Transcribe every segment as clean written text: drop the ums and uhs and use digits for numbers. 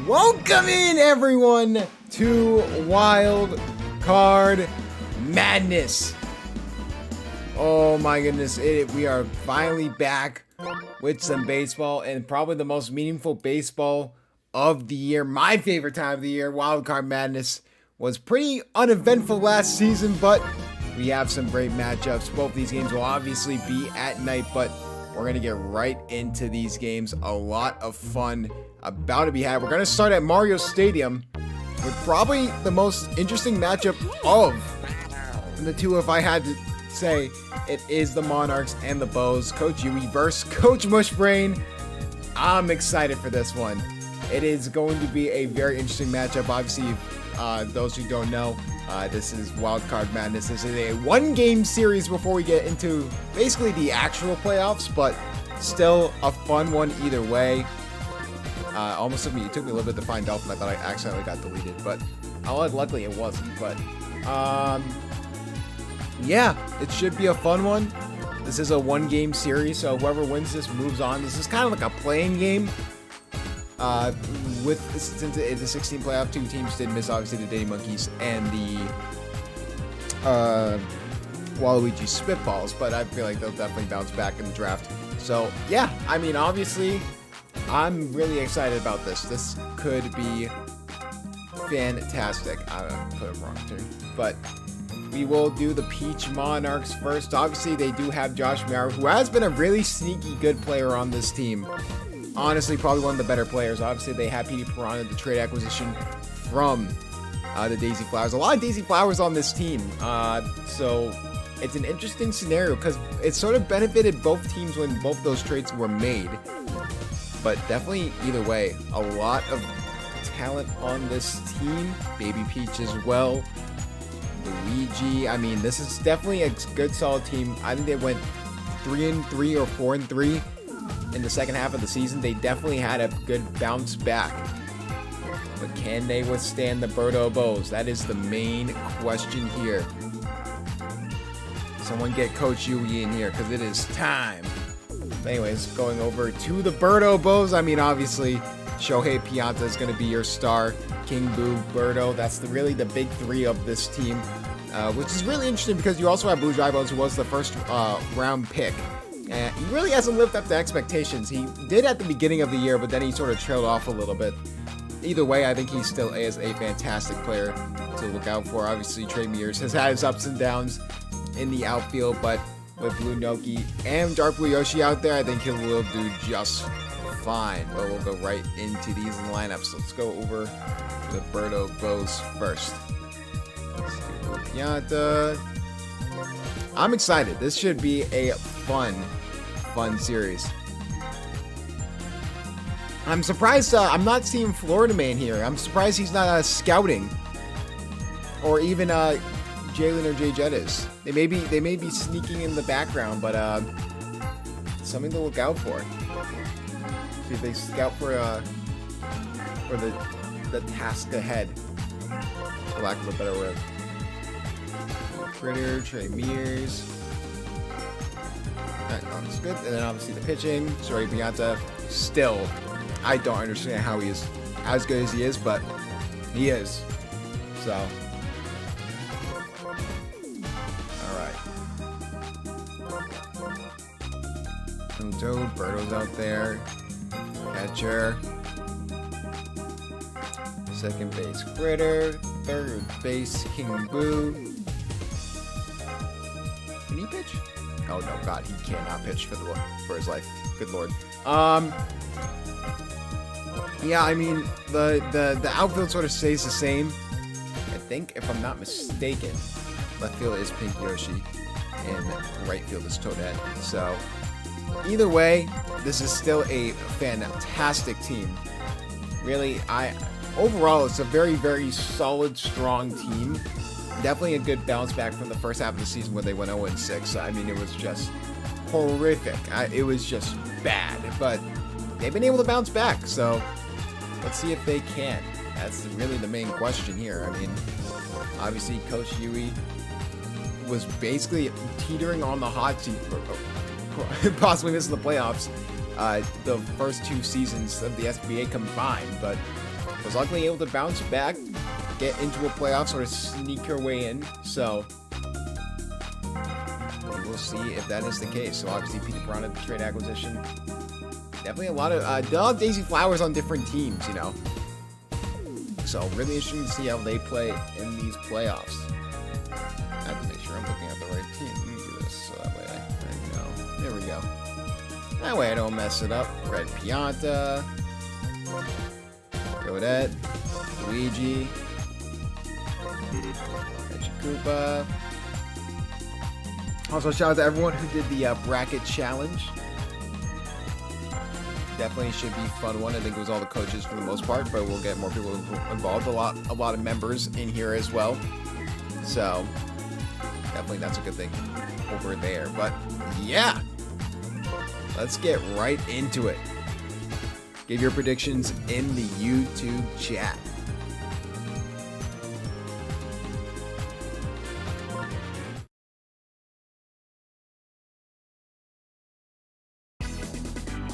Welcome in, everyone, to Wild Card Madness. Oh my goodness, we are finally back with some baseball, and probably the most meaningful baseball of the year. My favorite time of the year. Wild Card Madness was pretty uneventful last season, but we have some great matchups. Both these games will obviously be at night, but we're going to get right into these games. A lot of fun about to be had. We're going to start at Mario Stadium with probably the most interesting matchup of the two. If I had to say, it is the Monarchs and the Bows. Coach Yui versus Coach Mushbrain. I'm excited for this one. It is going to be a very interesting matchup. Obviously, those who don't know, this is Wild Card Madness. This is a one-game series before we get into basically the actual playoffs, but still a fun one either way. Almost took me a little bit to find Dolphin. I thought I accidentally got deleted, but luckily it wasn't. But yeah, it should be a fun one. This is a one-game series, so whoever wins this moves on. This is kind of like a playing game. Since it's a 16 playoff, two teams did miss, obviously, the Diddy Monkeys and the Waluigi Spitballs, but I feel like they'll definitely bounce back in the draft. So yeah, I mean, obviously, I'm really excited about this. This could be fantastic. I don't know, put it wrong too, but we will do the Peach Monarchs first. Obviously, they do have Josh Mauer, who has been a really sneaky good player on this team. Honestly, probably one of the better players. Obviously, they have Petey Piranha, the trade acquisition from the Daisy Flowers. A lot of Daisy Flowers on this team. So it's an interesting scenario because it sort of benefited both teams when both those trades were made. But definitely, either way, a lot of talent on this team. Baby Peach as well. Luigi. I mean, this is definitely a good, solid team. I think they went 3-3 or 4-3 in the second half of the season. They definitely had a good bounce back. But can they withstand the Birdo Bows? That is the main question here. Someone get Coach Yui in here because it is time. But anyways, going over to the Birdo Bows. I mean, obviously, Shohei Pianta is going to be your star. King Boo, Birdo. That's really the big three of this team. Which is really interesting because you also have Blue Bones, who was the first round pick. And he really hasn't lived up to expectations. He did at the beginning of the year, but then he sort of trailed off a little bit. Either way, I think he still is a fantastic player to look out for. Obviously, Trey Mears has had his ups and downs in the outfield, but with Blue Noki and Dark Blue Yoshi out there, I think he will do just fine. But we'll go right into these lineups. Let's go over the Birdo Bows first. Pianta. I'm excited. This should be a fun series. I'm surprised I'm not seeing Florida Man here. I'm surprised he's not scouting, or even Jalen or Jay Jettis. They may be sneaking in the background, but something to look out for. See if they scout for the task ahead, for lack of a better word. Critter, Trey Mears. That looks good. And then obviously the pitching. Sorry, Pianta. Still, I don't understand how he is as good as he is, but he is. So, alright. Toad, Birdo's out there. Catcher. Second base, Critter. Third base, King Boo. Can he pitch? Oh no, God, he cannot pitch for his life. Good lord. Yeah, I mean, the outfield sort of stays the same. I think, if I'm not mistaken, left field is Pink Yoshi and right field is Toadette. So either way, this is still a fantastic team. Really, overall, it's a very, very solid, strong team. Definitely a good bounce back from the first half of the season when they went 0-6. I mean, it was just horrific. It was just bad, but they've been able to bounce back. So let's see if they can. That's really the main question here. I mean, obviously, Coach Yui was basically teetering on the hot seat for possibly missing the playoffs the first two seasons of the SBA combined, but was luckily able to bounce back, get into a playoff, sort of sneak her way in. So we'll see if that is the case. So obviously, Petey Piranha trade acquisition. Definitely a lot of Daisy Flowers on different teams, you know. So really interesting to see how they play in these playoffs. I have to make sure I'm looking at the right team. Let me do this so that way I know. There we go. That way I don't mess it up. Red Pianta. Godette. Luigi. Koopa. Also, shout out to everyone who did the bracket challenge. Definitely should be a fun one. I think it was all the coaches for the most part, but we'll get more people involved. A lot of members in here as well. So definitely that's a good thing over there. But yeah, let's get right into it. Give your predictions in the YouTube chat.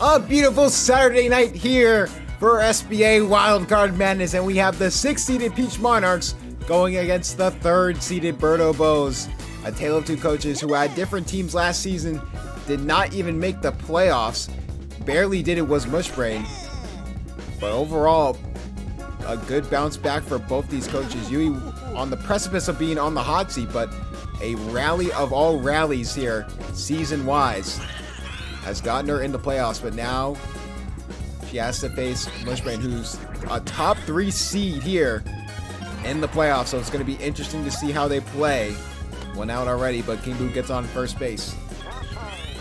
A beautiful Saturday night here for SBA Wildcard Madness, and we have the 6th-seeded Peach Monarchs going against the 3rd-seeded Birdo Bows. A tale of two coaches who had different teams last season, did not even make the playoffs. Barely did it was Mushbrain. But overall, a good bounce back for both these coaches. Yui on the precipice of being on the hot seat, but a rally of all rallies here, season-wise, has gotten her in the playoffs, but now she has to face Mushbrain, who's a top 3 seed here in the playoffs. So it's going to be interesting to see how they play. One out already, but King Boo gets on first base.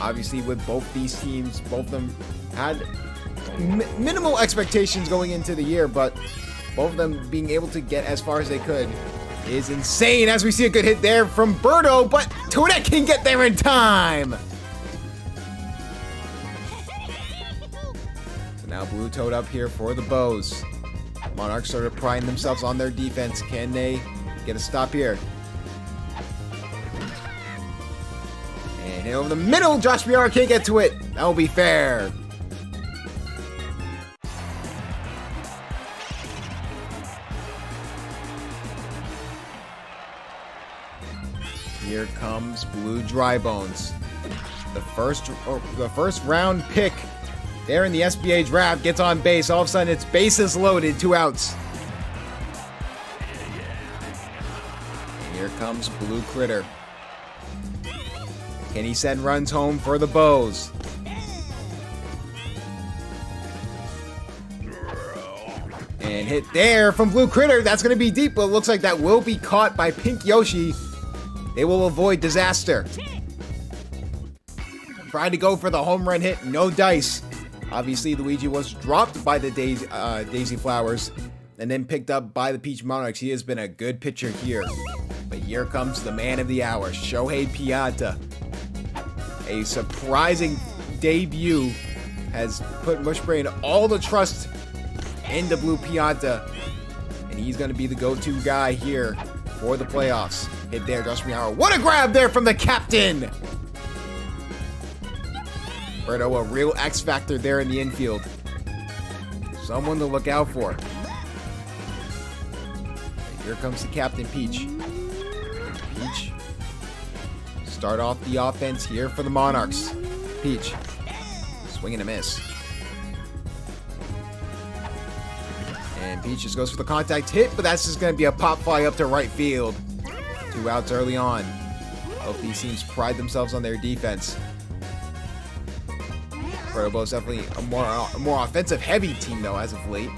Obviously, with both these teams, both of them had minimal expectations going into the year, but both of them being able to get as far as they could is insane. As we see a good hit there from Birdo, but Toadette can get there in time. Now Blue Toad up here for the Bows. Monarchs sort of priding themselves on their defense. Can they get a stop here? And hit over the middle. Josh Biara can't get to it. That will be fair. Here comes Blue Dry Bones. The first round pick there in the SBA draft gets on base. All of a sudden, it's bases loaded, 2 outs. And here comes Blue Critter. Can he send runs home for the Bows? And hit there from Blue Critter. That's going to be deep, but it looks like that will be caught by Pink Yoshi. They will avoid disaster. Tried to go for the home run hit, no dice. Obviously, Luigi was dropped by the Daisy Flowers and then picked up by the Peach Monarchs. He has been a good pitcher here. But here comes the man of the hour, Shohei Pianta. A surprising debut has put Mushbrain all the trust into Blue Pianta. And he's going to be the go-to guy here for the playoffs. Hit there, Josh Miara. What a grab there from the captain! Birdo, a real X factor there in the infield. Someone to look out for. And here comes the captain, Peach. Peach. Start off the offense here for the Monarchs. Peach. Swing and a miss. And Peach just goes for the contact hit, but that's just going to be a pop fly up to right field. 2 outs early on. Both these teams pride themselves on their defense. Birdo is definitely a more offensive-heavy team, though, as of late.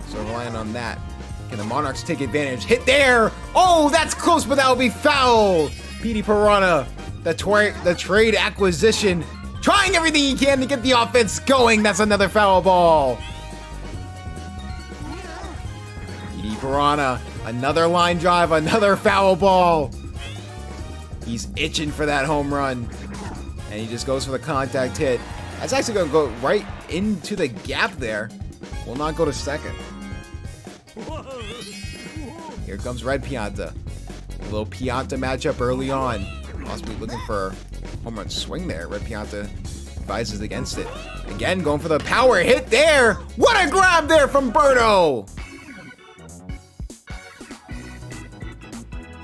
So relying on that. Can the Monarchs take advantage? Hit there! Oh, that's close, but that will be foul! Petey Piranha, the trade acquisition, trying everything he can to get the offense going. That's another foul ball. Petey Piranha, another line drive, another foul ball. He's itching for that home run. And he just goes for the contact hit. That's actually going to go right into the gap there. Will not go to second. Here comes Red Pianta. A little Pianta matchup early on. Possibly looking for a home run swing there. Red Pianta advises against it. Again, going for the power hit there. What a grab there from Birdo!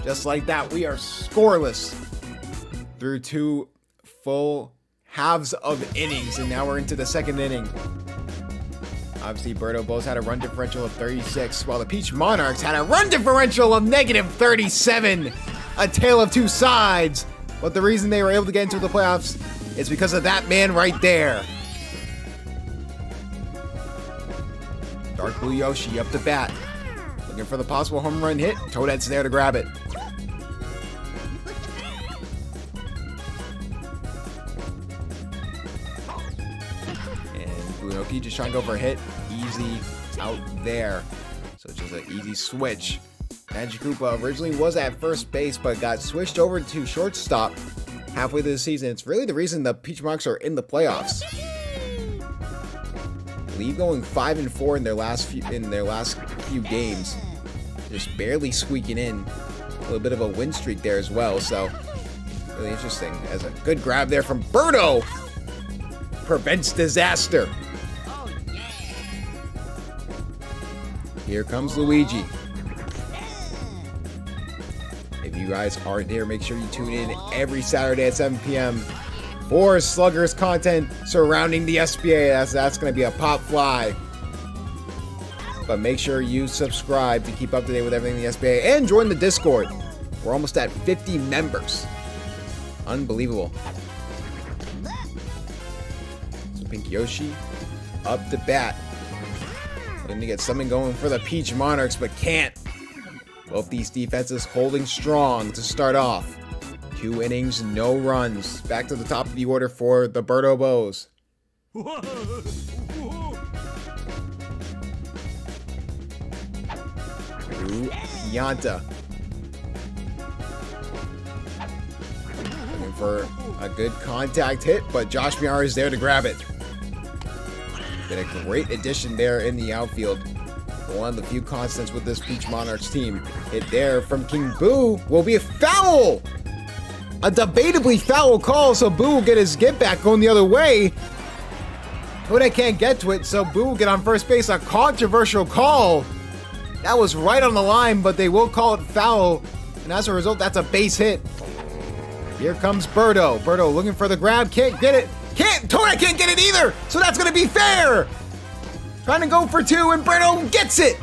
Just like that, we are scoreless through 2 full halves of innings, and now we're into the 2nd inning. Obviously, Birdo Bows had a run differential of 36, while the Peach Monarchs had a run differential of -37. A tale of 2 sides. But the reason they were able to get into the playoffs is because of that man right there. Dark Blue Yoshi up to bat. Looking for the possible home run hit. Toadette's there to grab it. And Blue Noki just trying to go for a hit. Easy out there. So it's just an easy switch. Magikoopa originally was at first base, but got switched over to shortstop halfway through the season. It's really the reason the Peach Monarchs are in the playoffs. I believe going 5-4 in their last few games, just barely squeaking in. A little bit of a win streak there as well. So really interesting. As a good grab there from Birdo prevents disaster. Here comes Luigi. If you guys aren't here, make sure you tune in every Saturday at 7 p.m. for Sluggers content surrounding the SBA. That's going to be a pop fly. But make sure you subscribe to keep up to date with everything in the SBA and join the Discord. We're almost at 50 members. Unbelievable. So Pink Yoshi up to bat. Looking to get something going for the Peach Monarchs, but can't. Both these defenses holding strong to start off. 2 innings, no runs. Back to the top of the order for the Birdo Bows. Yanta. Looking for a good contact hit, but Josh Miara is there to grab it. Been a great addition there in the outfield. One of the few constants with this Peach Monarchs team. Hit there from King Boo will be a foul! A debatably foul call, so Boo will get his get back going the other way. Toadette can't get to it, so Boo will get on first base. A controversial call. That was right on the line, but they will call it foul. And as a result, that's a base hit. Here comes Birdo. Birdo looking for the grab, can't get it. Toadette can't get it either, so that's gonna be fair. Trying to go for 2, and Birdo gets it!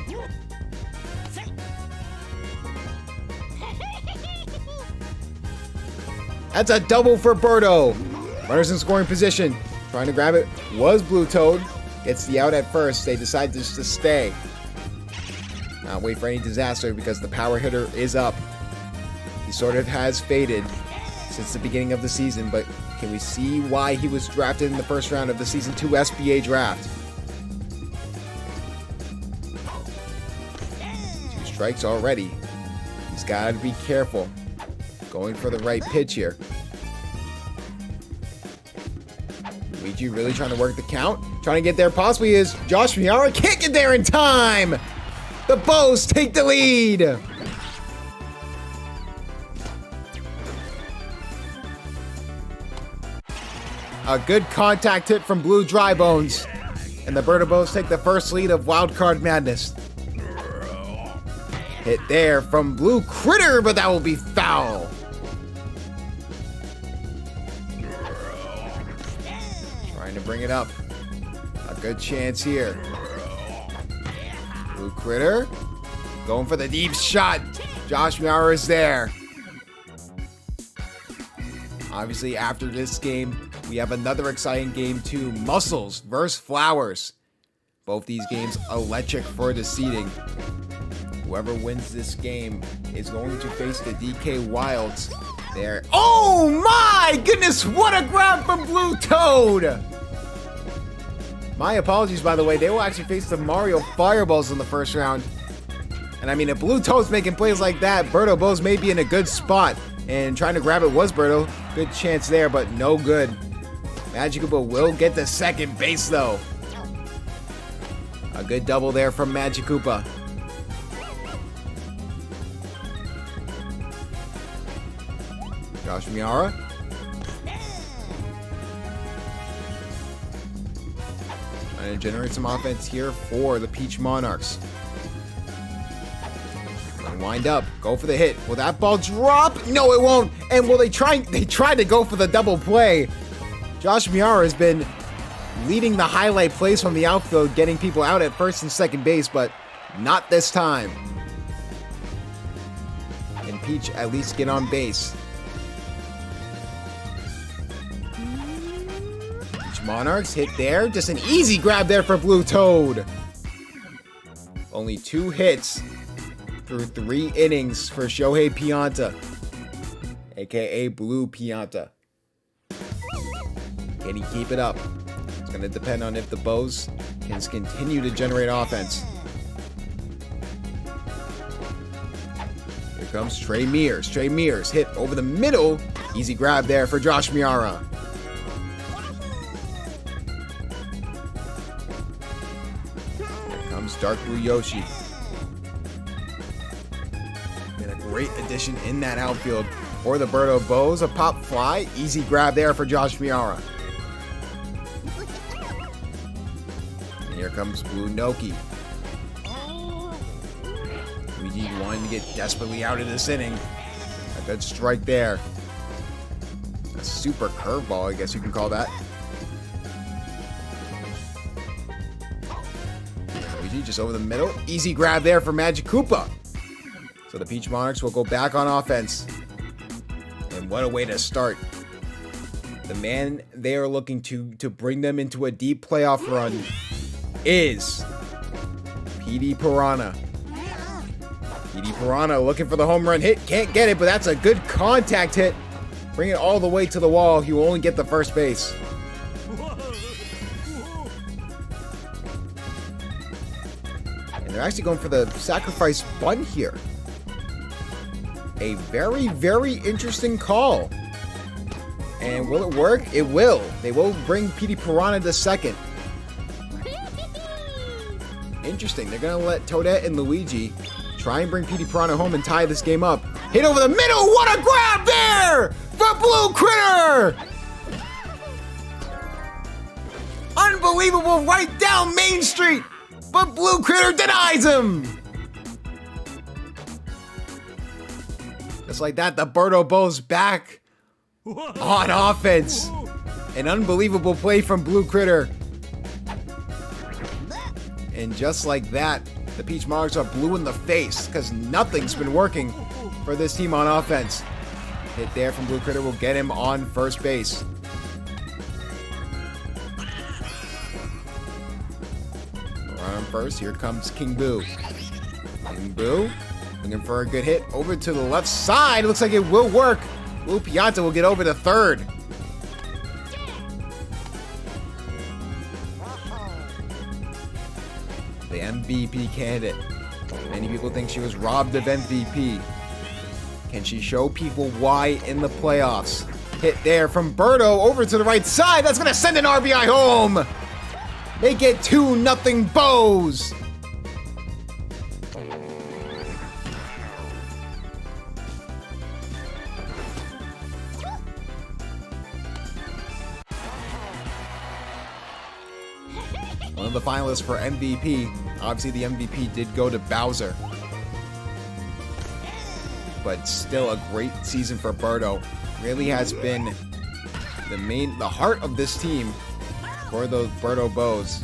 That's a double for Birdo. Runners in scoring position. Trying to grab it was Blue Toad. Gets the out at first. They decide just to stay. Not wait for any disaster because the power hitter is up. He sort of has faded since the beginning of the season, but can we see why he was drafted in the first round of the Season 2 SBA draft? 2 strikes already. He's got to be careful. Going for the right pitch here. Luigi really trying to work the count. Trying to get there possibly is Josh Miara. Can't get there in time. The Bows take the lead. A good contact hit from Blue Dry Bones. And the Birdo Bows take the first lead of Wildcard Madness. Hit there from Blue Critter, but that will be foul. Trying to bring it up. A good chance here. Blue Critter going for the deep shot. Josh Miara is there. Obviously, after this game, we have another exciting game too. Muscles versus Flowers. Both these games electric for the seeding. Whoever wins this game is going to face the DK Wilds there. Oh my goodness, what a grab from Blue Toad! My apologies, by the way. They will actually face the Mario Fireballs in the first round. And I mean, if Blue Toad's making plays like that, Birdo Bows may be in a good spot. And trying to grab it was Birdo. Good chance there, but no good. Magikoopa will get to second base, though. A good double there from Magikoopa. Josh Miara. Trying to generate some offense here for the Peach Monarchs. Wind up. Go for the hit. Will that ball drop? No, it won't. And will they tried to go for the double play. Josh Miara has been leading the highlight plays from the outfield, getting people out at first and second base, but not this time. And Peach at least get on base. Peach Monarchs hit there. Just an easy grab there for Blue Toad. Only 2 hits through 3 innings for Shohei Pianta, aka Blue Pianta. Can he keep it up? It's going to depend on if the Bows can continue to generate offense. Here comes Trey Mears. Trey Mears hit over the middle. Easy grab there for Josh Miara. Here comes Dark Blue Yoshi. Been a great addition in that outfield for the Birdo Bows. A pop fly. Easy grab there for Josh Miara. And here comes Blue Noki. Luigi wanting to get desperately out of this inning. A good strike there. A super curveball, I guess you can call that. Luigi just over the middle. Easy grab there for Magic Koopa. So the Peach Monarchs will go back on offense. And what a way to start. The man they are looking to bring them into a deep playoff run is PD Piranha. PD Piranha looking for the home run hit. Can't get it, but that's a good contact hit. Bring it all the way to the wall. He will only get the first base. And they're actually going for the sacrifice bunt here. A very, very interesting call. And will it work? It will. They will bring PD Piranha to second. Interesting. They're going to let Toadette and Luigi try and bring PD Piranha home and tie this game up. Hit over the middle. What a grab there for Blue Critter. Unbelievable, right down Main Street. But Blue Critter denies him. Just like that, the Birdo Bows back on offense. An unbelievable play from Blue Critter. And just like that, the Peach Monarchs are blue in the face because nothing's been working for this team on offense. Hit there from Blue Critter will get him on first base. On first, here comes King Boo. King Boo looking for a good hit over to the left side. Looks like it will work. Blue Pianta will get over to third. The MVP candidate. Many people think she was robbed of MVP. Can she show people why in the playoffs? Hit there from Birdo over to the right side. That's going to send an RBI home. Make it 2-0 Bows. One of the finalists for MVP. Obviously, the MVP did go to Bowser. But still a great season for Birdo. Really has been the heart of this team for those Birdo Bows.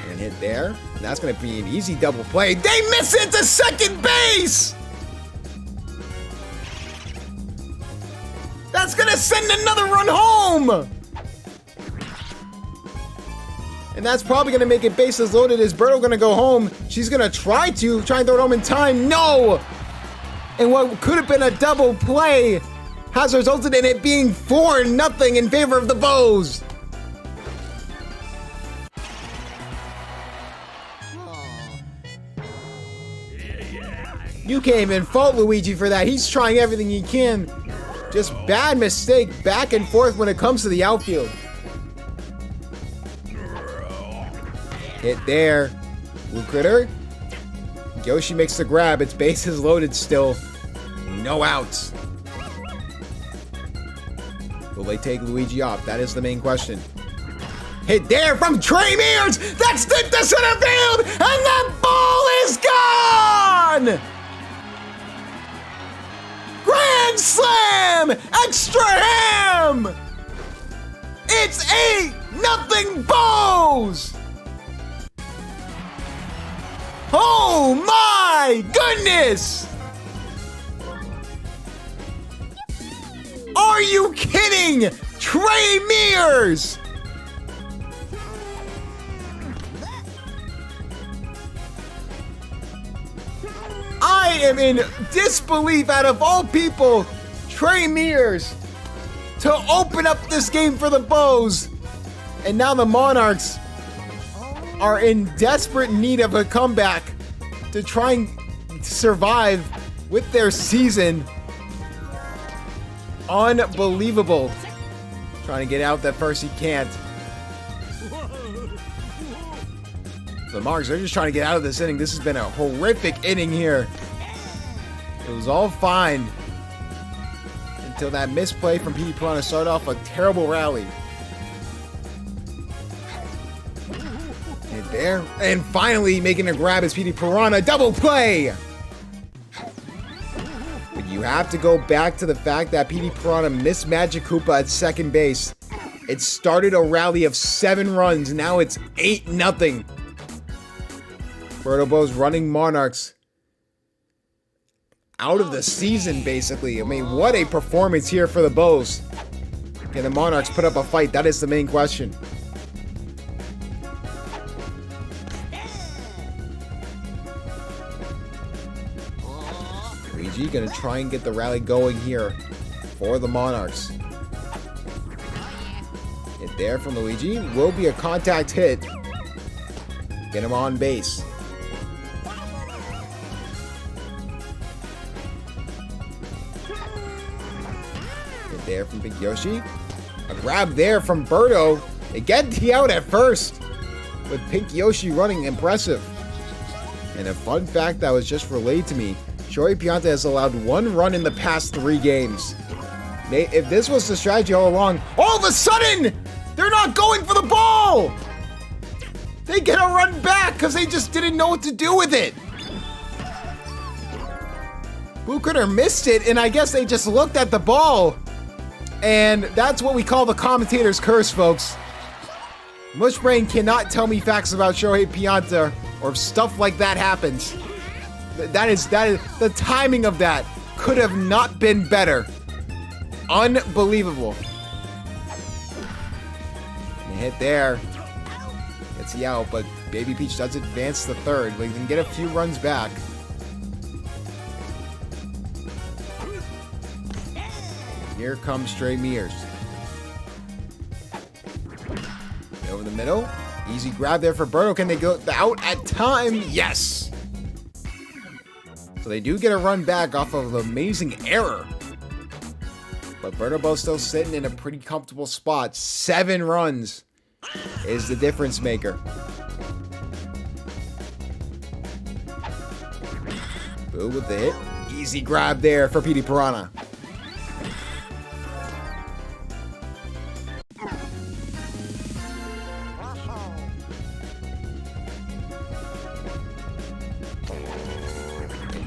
And hit there. And that's going to be an easy double play. They miss it to second base! That's going to send another run home! And that's probably going to make it bases loaded. Is Birdo going to go home? She's going to try and throw it home in time. No! And what could have been a double play has resulted in it being 4-0 in favor of the Bows. You can't even fault Luigi for that. He's trying everything he can. Just bad mistake back and forth when it comes to the outfield. Hit there. Blue Critter. Yoshi makes the grab. Its bases loaded still. No outs. Will they take Luigi off? That is the main question. Hit there from Trey Mears. That's the center field, and that ball is gone. Grand slam! Extra ham! It's 8-0 Bows! Oh my goodness! Are you kidding? Trey Mears! I am in disbelief out of all people. Trey Mears to open up this game for the Bows. And now the Monarchs are in desperate need of a comeback to try and survive with their season. Unbelievable. Trying to get out that first, he can't. The Monarchs are just trying to get out of this inning. This has been a horrific inning here. It was all fine until that misplay from Petey Piranha started off a terrible rally. And there, and finally making a grab is Petey Piranha. Double play! But you have to go back to the fact that Petey Piranha missed Magic Koopa at second base. It started a rally of 7 runs. Now it's 8-0. Berto Bows running Monarchs out of the season, basically. I mean, what a performance here for the Bows. Can the Monarchs put up a fight? That is the main question. Luigi gonna try and get the rally going here for the Monarchs. Hit there from Luigi. Will be a contact hit. Get him on base. There from Big Yoshi. A grab there from Berto. They get the out at first with Pink Yoshi running impressive. And a fun fact that was just relayed to me, Shohei Pianta has allowed 1 run in the past 3 games. If this was the strategy all along, all of a sudden, they're not going for the ball! They get a run back because they just didn't know what to do with it. Buchner missed it, and I guess they just looked at the ball. And that's what we call the commentator's curse, folks. Mushbrain cannot tell me facts about Shohei Pianta or stuff like that happens. That is the timing of that could have not been better. Unbelievable. And a hit there. Gets the out, but Baby Peach does advance to third. We can get a few runs back. Here comes Trey Mears. Over the middle. Easy grab there for Berto. Can they go out at time? Yes. So they do get a run back off of an amazing error. But Berto Bo's still sitting in a pretty comfortable spot. 7 runs is the difference maker. Boo with the hit. Easy grab there for Petey Piranha.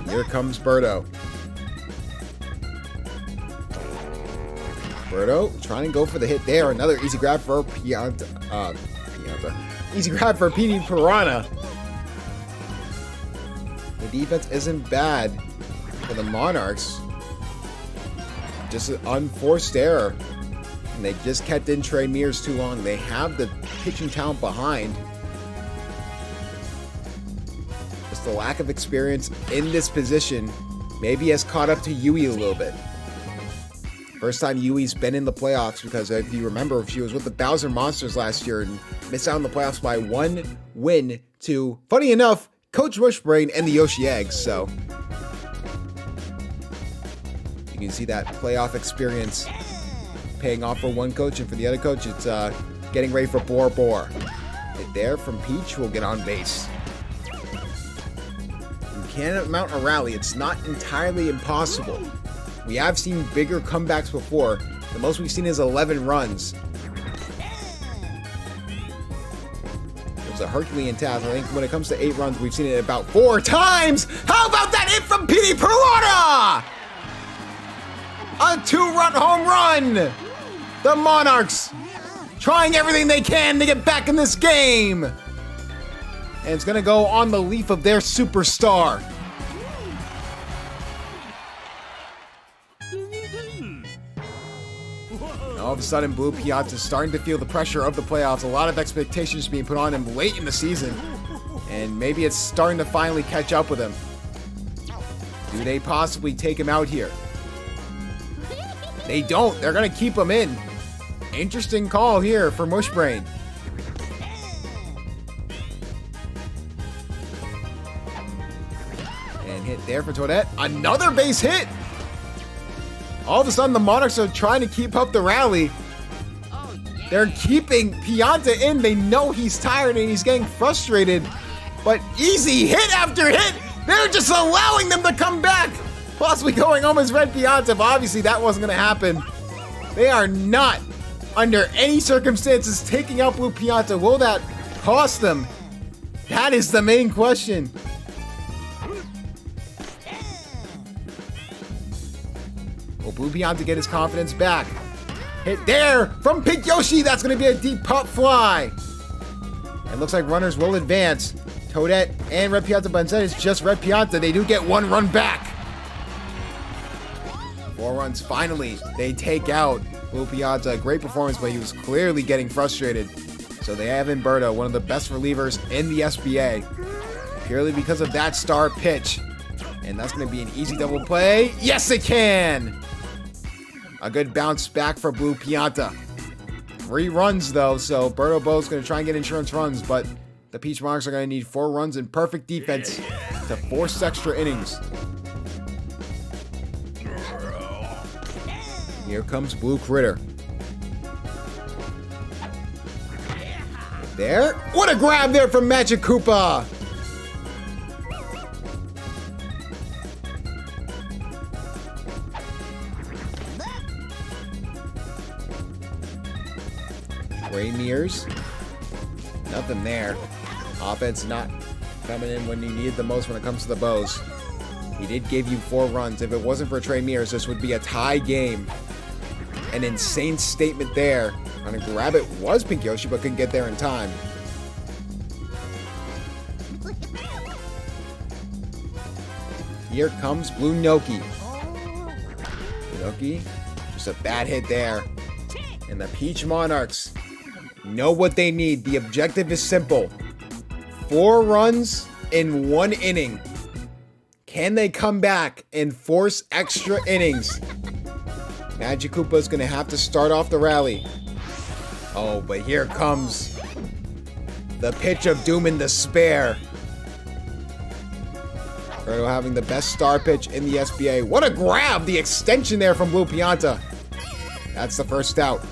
Here comes Berto. Berto trying to go for the hit there. Another easy grab for Pianta. Easy grab for Petey Piranha. The defense isn't bad for the Monarchs. Just an unforced error. And they just kept in Trey Mears too long. They have the pitching talent behind. The lack of experience in this position maybe has caught up to Yui a little bit. First time Yui's been in the playoffs, because if you remember, she was with the Bowser Monsters last year and missed out on the playoffs by 1 win to, funny enough, Coach Mushbrain and the Yoshi Eggs. So you can see that playoff experience paying off for one coach, and for the other coach, it's getting ready for Bor Bor. Hit there from Peach will get on base. Can mount a rally. It's not entirely impossible. We have seen bigger comebacks before. The most we've seen is 11 runs. was a Herculean task. I think when it comes to 8 runs, we've seen it about 4 times. How about that hit from Petey Piranha? A 2-run home run. The Monarchs trying everything they can to get back in this game. And it's going to go on the leaf of their superstar. All of a sudden, Blue Piazza's starting to feel the pressure of the playoffs. A lot of expectations being put on him late in the season. And maybe it's starting to finally catch up with him. Do they possibly take him out here? They don't. They're going to keep him in. Interesting call here for Mushbrain. And hit there for Toadette. Another base hit. All of a sudden, the Monarchs are trying to keep up the rally. They're keeping Pianta in. They know he's tired and he's getting frustrated. But easy hit after hit. They're just allowing them to come back. Possibly going home as Red Pianta, but obviously that wasn't going to happen. They are not, under any circumstances, taking out Blue Pianta. Will that cost them? That is the main question. Will Blue Pianta get his confidence back? Hit there from Pink Yoshi. That's going to be a deep pop fly. It looks like runners will advance. Toadette and Red Pianta, but instead it's just Red Pianta. They do get 1 run back. 4 runs finally. They take out Blue Pianta. Great performance, but he was clearly getting frustrated. So they have Umberto, one of the best relievers in the SBA, purely because of that star pitch. And that's going to be an easy double play. Yes, it can! A good bounce back for Blue Pianta. 3 runs, though, so Berto Bo's going to try and get insurance runs, but the Peach Monarchs are going to need 4 runs and perfect defense to force extra innings. Here comes Blue Critter. There. What a grab there from Magic Koopa! Ray Mears. Nothing there. Offense not coming in when you need it the most when it comes to the Bows. He did give you 4 runs. If it wasn't for Trey Mears, this would be a tie game. An insane statement there. Trying to grab it was Pink Yoshi, but couldn't get there in time. Here comes Blue Noki. Noki, just a bad hit there. And the Peach Monarchs know what they need. The objective is simple. 4 runs in 1 inning. Can they come back and force extra innings? Magic Koopa is going to have to start off the rally. Oh, but here comes the pitch of doom and despair. Berto having the best star pitch in the SBA. What a grab! The extension there from Blue Pianta. That's the first out.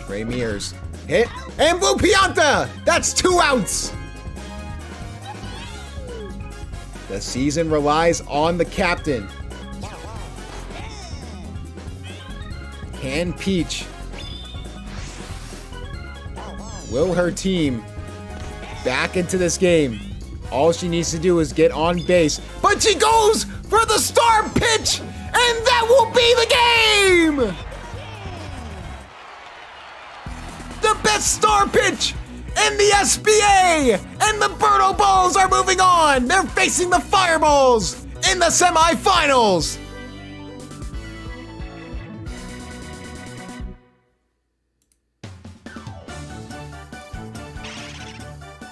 Trey Mears hit, and Blue Pianta! That's 2 outs! The season relies on the captain. Can Peach will her team back into this game? All she needs to do is get on base, but she goes for the star pitch, and that will be the game! The best star pitch in the SBA, and the Berto Balls are moving on. They're facing the Fireballs in the semifinals.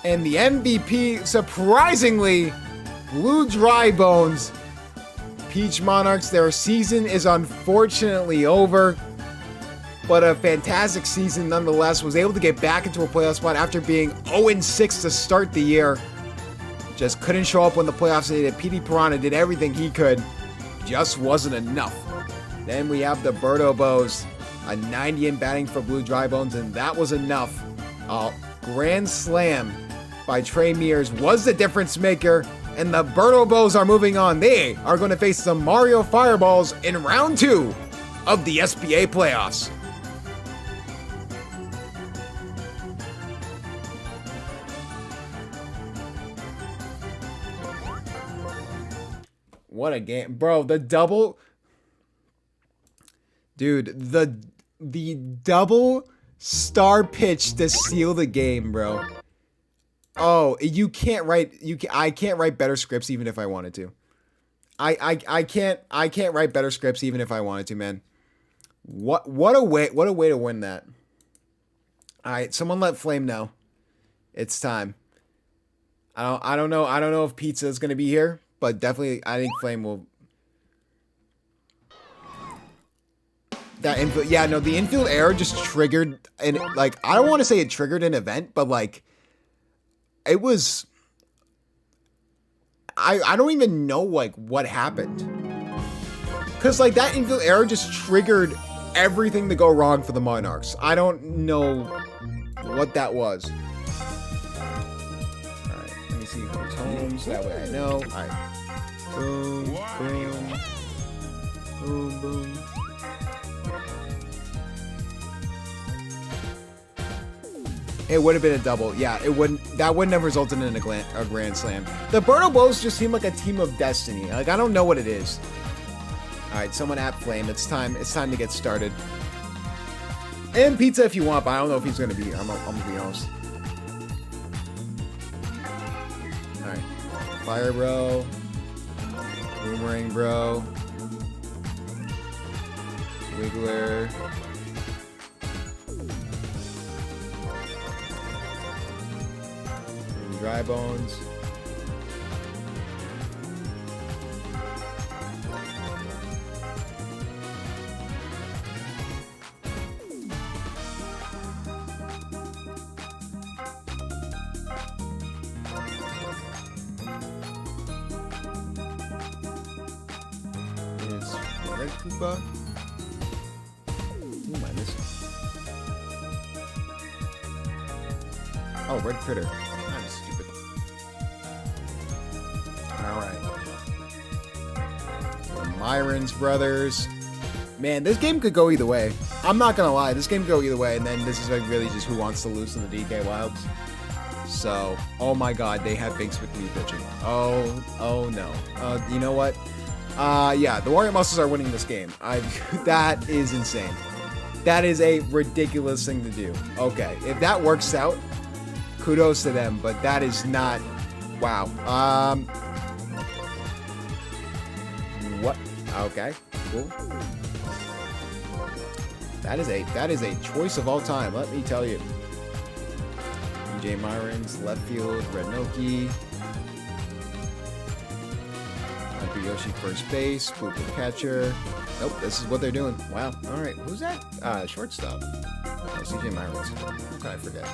And the MVP, surprisingly, Blue Dry Bones. Peach Monarchs, their season is unfortunately over, but a fantastic season nonetheless. Was able to get back into a playoff spot after being 0-6 to start the year. Just couldn't show up when the playoffs needed. Petey Piranha did everything he could. Just wasn't enough. Then we have the Berto Bows, a 90 in batting for Blue Dry Bones, and that was enough. Grand slam by Trey Mears was the difference maker, and the Berto Bows are moving on. They are going to face the Mario Fireballs in round 2 of the SBA playoffs. What a game. Bro, the double... Dude, the double star pitch to seal the game, bro. Oh, you can't write... I can't write better scripts even if I wanted to. I can't write better scripts even if I wanted to, man. What a way to win that. All right, someone let Flame know. It's time. I don't know if Pizza is going to be here, but definitely I think Flame will. That infield, yeah, no, the infield error just triggered, and like I don't want to say it triggered an event, but like it was. I don't even know like what happened, cause like that infield error just triggered everything to go wrong for the Monarchs. I don't know what that was. All right, let me see who's home, so that way I know. All right, boom, boom, boom, boom. It would have been a double. Yeah, it wouldn't. That wouldn't have resulted in a grand slam. The Birdo Bows just seem like a team of destiny. Like I don't know what it is. All right, someone at Flame. It's time. It's time to get started. And Pizza if you want, but I don't know if he's gonna be here. I'm gonna be honest. All right, Fire Bro, Boomerang Bro, Wiggler. Dry Bones. It's Red Koopa. Who am I missing? Oh, Red Critter. Myron's brothers. Man, this game could go either way. I'm not gonna lie, this game could go either way, and then this is like really just who wants to lose in the DK Wilds. So, oh my god, they have Big Smith pitching. Oh no. You know what? Yeah, the Warrior Muscles are winning this game. That is insane. That is a ridiculous thing to do. Okay, if that works out, kudos to them, but that is not... Wow. What? Okay, cool. That is a choice of all time, let me tell you. DJ Myron's left field, Red Noki. Yoshi first base, Poopa catcher. Nope, this is what they're doing. Wow. All right, who's that? Shortstop. Oh, CJ Myron's. How could I forget?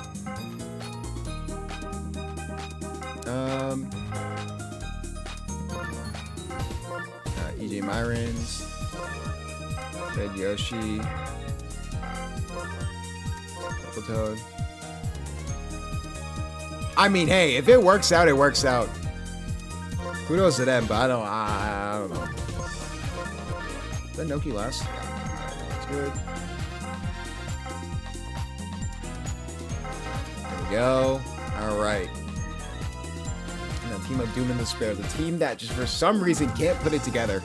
EJ Myron's, Red Yoshi, Toad. I mean, hey, if it works out, it works out. Kudos to them, but I don't know. Is that Noki last? Yeah, that's good. There we go. All right. And the team of Doom and Despair, the team that just for some reason can't put it together.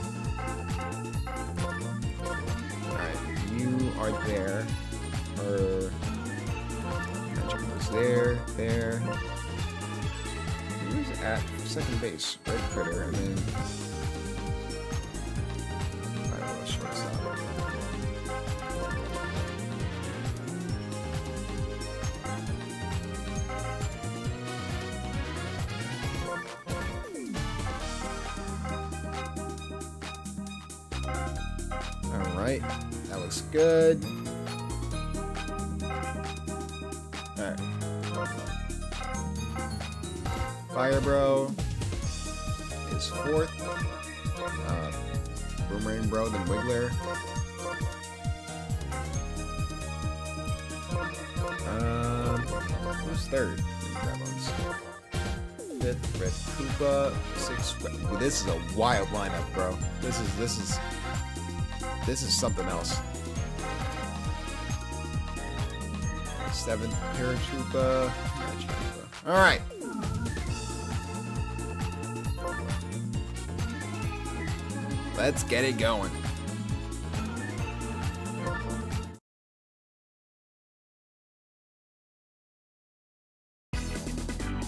Alright, you are there. There. Who's at second base? Red Critter, and then... Alright, shortstop. Alright, that looks good. Alright. Fire Bro is fourth. Boomerang Bro, then Wiggler. Who's third? Fifth, Red Koopa. Sixth, Red... This is a wild lineup, bro. This is something else. Seventh, Paratroopa. All right. Let's get it going.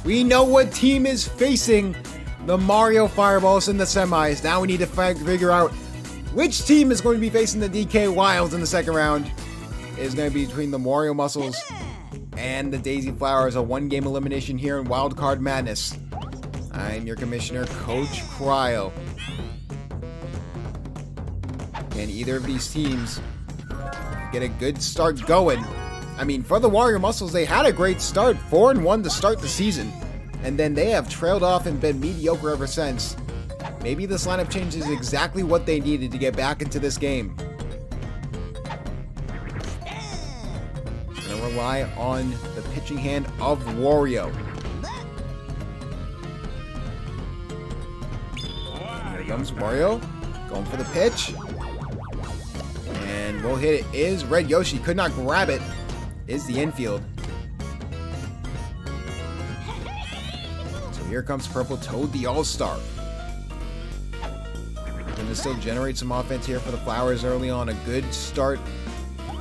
We know what team is facing the Mario Fireballs in the semis. Now we need to figure out which team is going to be facing the DK Wilds in the second round. It is going to be between the Wario Muscles and the Daisy Flowers, a one-game elimination here in Wildcard Madness. I'm your commissioner, Coach Cryo. Can either of these teams get a good start going? I mean, for the Wario Muscles, they had a great start, 4-1 to start the season, and then they have trailed off and been mediocre ever since. Maybe this lineup change is exactly what they needed to get back into this game. Gonna rely on the pitching hand of Wario. Here comes Wario, going for the pitch. And we'll hit it. Is Red Yoshi, could not grab it. Is the infield. So here comes Purple Toad, the All-Star. Going to still generate some offense here for the Flowers early on. A good start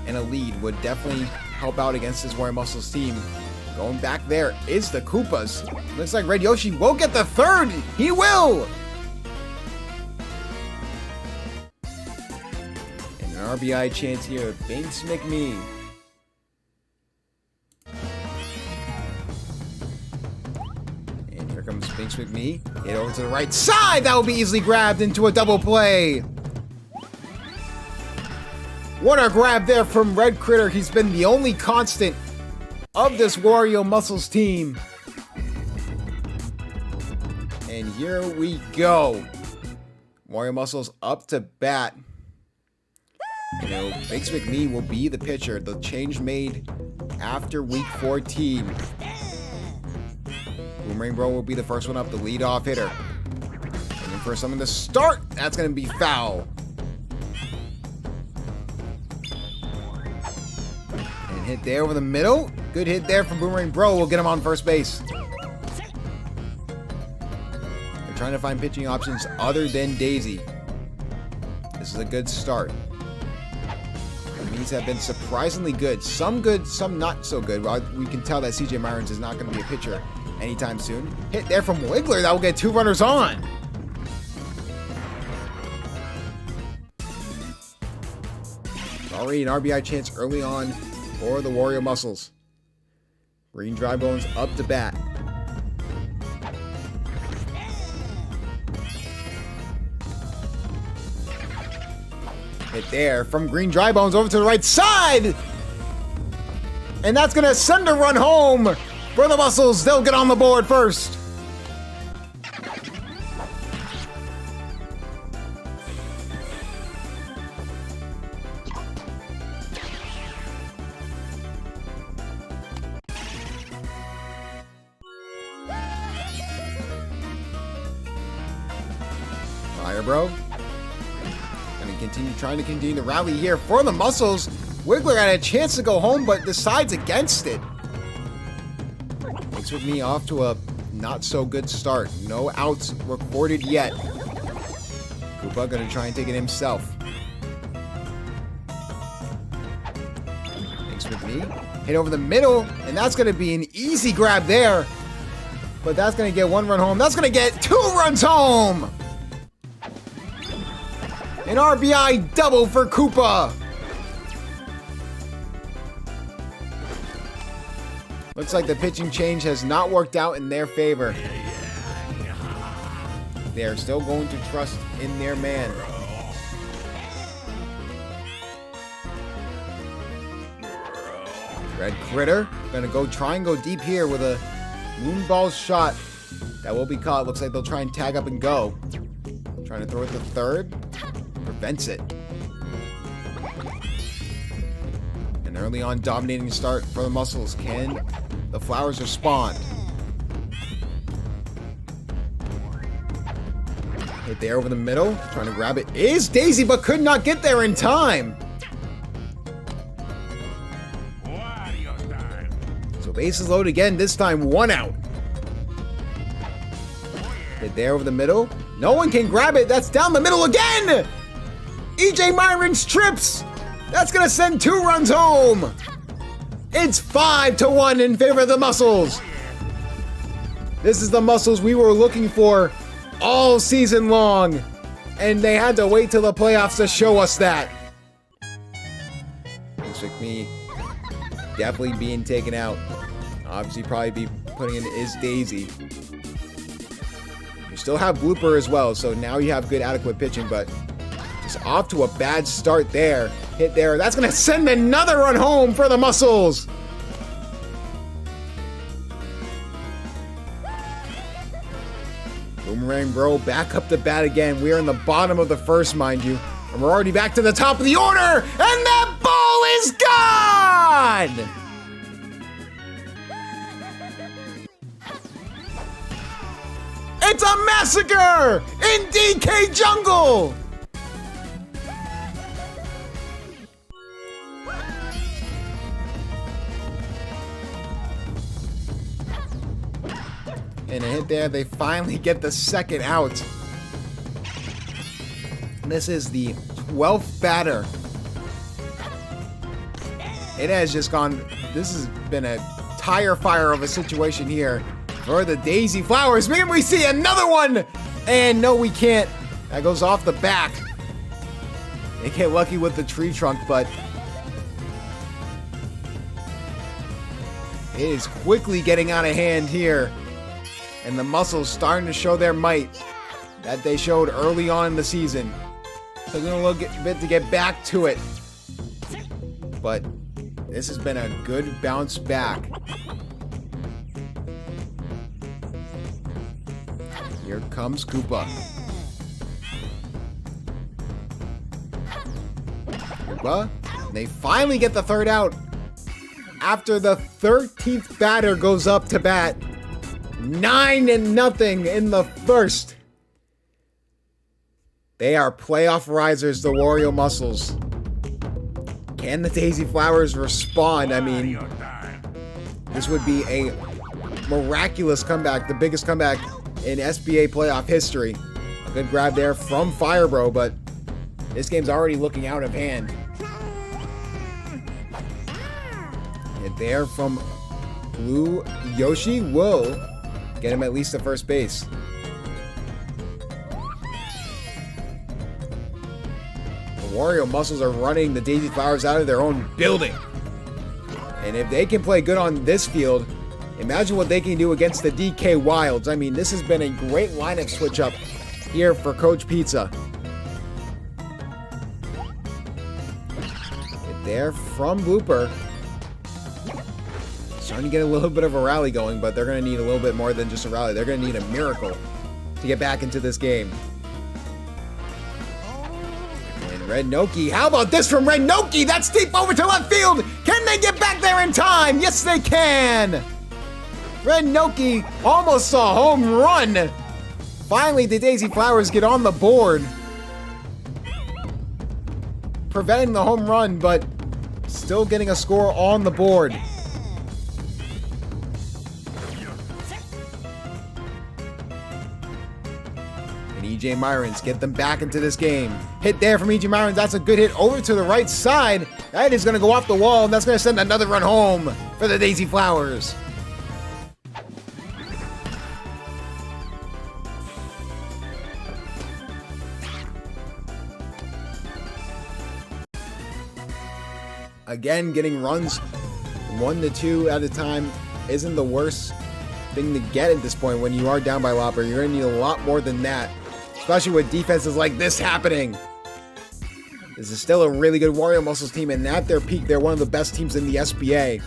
and a lead would definitely help out against this Wario Muscles team. Going back there is the Koopas. Looks like Red Yoshi will get the third. He will! And an RBI chance here. Binks McMee. Comes Binks McMee. Hit over to the right side. That will be easily grabbed into a double play. What a grab there from Red Critter. He's been the only constant of this Wario Muscles team. And here we go. Wario Muscles up to bat. You know, Binks McMee will be the pitcher. The change made after week 14. Boomerang Bro will be the first one up, the leadoff hitter. Looking for someone to start. That's going to be foul. And hit there over the middle. Good hit there from Boomerang Bro. We'll get him on first base. They're trying to find pitching options other than Daisy. This is a good start. The Mees have been surprisingly good. Some good, some not so good. Well, we can tell that CJ Myrons is not going to be a pitcher anytime soon. Hit there from Wiggler. That will get two runners on. Already an RBI chance early on for the Wario Muscles. Green Dry Bones up to bat. Hit there from Green Dry Bones over to the right side. And that's going to send a run home. For the Muscles, they'll get on the board first. Fire Bro. Gonna trying to continue the rally here for the Muscles. Wiggler had a chance to go home, but decides against it. Binks McMee off to a not so good start. No outs recorded yet. Koopa gonna try and take it himself. Binks McMee hit over the middle, and that's gonna be an easy grab there. But that's gonna get one run home. That's gonna get two runs home. An RBI double for Koopa. Looks like the pitching change has not worked out in their favor. They are still going to trust in their man. Red Critter gonna try and go deep here with a moonball shot that will be caught. Looks like they'll try and tag up and go. Trying to throw it to third. Prevents it. An early on dominating start for the Muscles. Can the Flowers respond? Hit there over the middle. Trying to grab it is Daisy, but could not get there in time. So bases loaded again, this time one out. Hit there over the middle. No one can grab it. That's down the middle again. EJ Myron's trips. That's going to send 2 runs home. It's 5-1 in favor of the Muscles. This is the Muscles we were looking for all season long. And they had to wait till the playoffs to show us that. Looks like me definitely being taken out. Obviously probably be putting in is Daisy. You still have Blooper as well, so now you have good adequate pitching, but just off to a bad start there. Hit there. That's going to send another run home for the Muscles. Boomerang Bro back up to bat again. We are in the bottom of the first, mind you. And we're already back to the top of the order. And that ball is gone! It's a massacre in DK Jungle! And a hit there. They finally get the second out. This is the 12th batter. It has just gone. This has been a tire fire of a situation here for the Daisy Flowers. Maybe we see another one. And no, we can't. That goes off the back. They get lucky with the tree trunk, but it is quickly getting out of hand here. And the Muscles starting to show their might that they showed early on in the season. So they're going to look a bit to get back to it. But this has been a good bounce back. Here comes Koopa. Koopa. They finally get the third out after the 13th batter goes up to bat. 9-0 in the first. They are playoff risers, the Wario Muscles. Can the Daisy Flowers respond? I mean, this would be a miraculous comeback, the biggest comeback in SBA playoff history. A good grab there from Firebro, but this game's already looking out of hand. And there from Blue Yoshi will get him at least to first base. The Wario Muscles are running the Daisy Flowers out of their own building. And if they can play good on this field, imagine what they can do against the DK Wilds. I mean, this has been a great lineup switch up here for Coach Pizza. Get there from Blooper. Starting to get a little bit of a rally going, but they're going to need a little bit more than just a rally. They're going to need a miracle to get back into this game. And Red Noki, how about this from Red Noki? That's deep over to left field. Can they get back there in time? Yes, they can. Red Noki almost saw a home run. Finally, the Daisy Flowers get on the board, preventing the home run, but still getting a score on the board. EJ Myrons get them back into this game. Hit there from EJ Myrons. That's a good hit over to the right side. That is going to go off the wall, and that's going to send another run home for the Daisy Flowers. Again, getting runs 1 to 2 at a time isn't the worst thing to get at this point when you are down by a lot, but you're going to need a lot more than that. Especially with defenses like this happening. This is still a really good Wario Muscles team, and at their peak, they're one of the best teams in the SBA.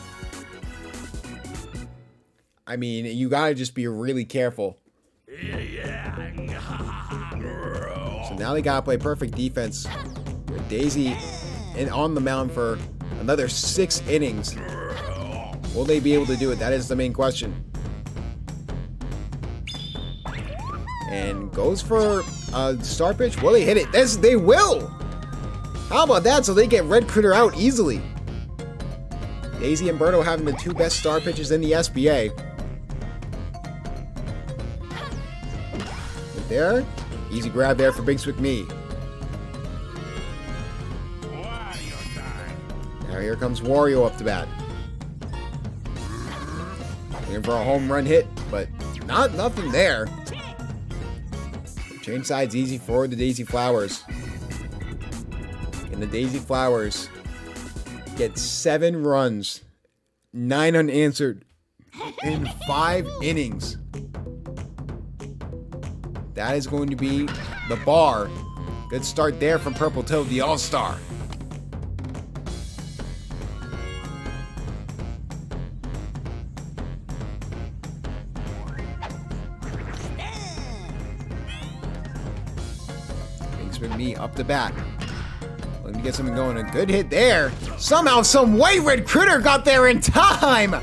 I mean, you gotta just be really careful. So now they gotta play perfect defense with Daisy on the mound for another 6 innings. Will they be able to do it? That is the main question. And goes for a star pitch. Will they hit it? Yes, they will. How about that? So they get Red Critter out easily. Daisy and Berto having the 2 best star pitchers in the SBA. Right there. Easy grab there for Big Swick Me. Now here comes Wario up to bat. Looking for a home run hit, but nothing there. Change sides easy for the Daisy Flowers. And the Daisy Flowers get 7 runs, 9 unanswered, in 5 innings. That is going to be the bar. Good start there from Purple Toad, the All-Star. With me up the bat. Let me get something going. A good hit there. Somehow, some way, Red Critter got there in time.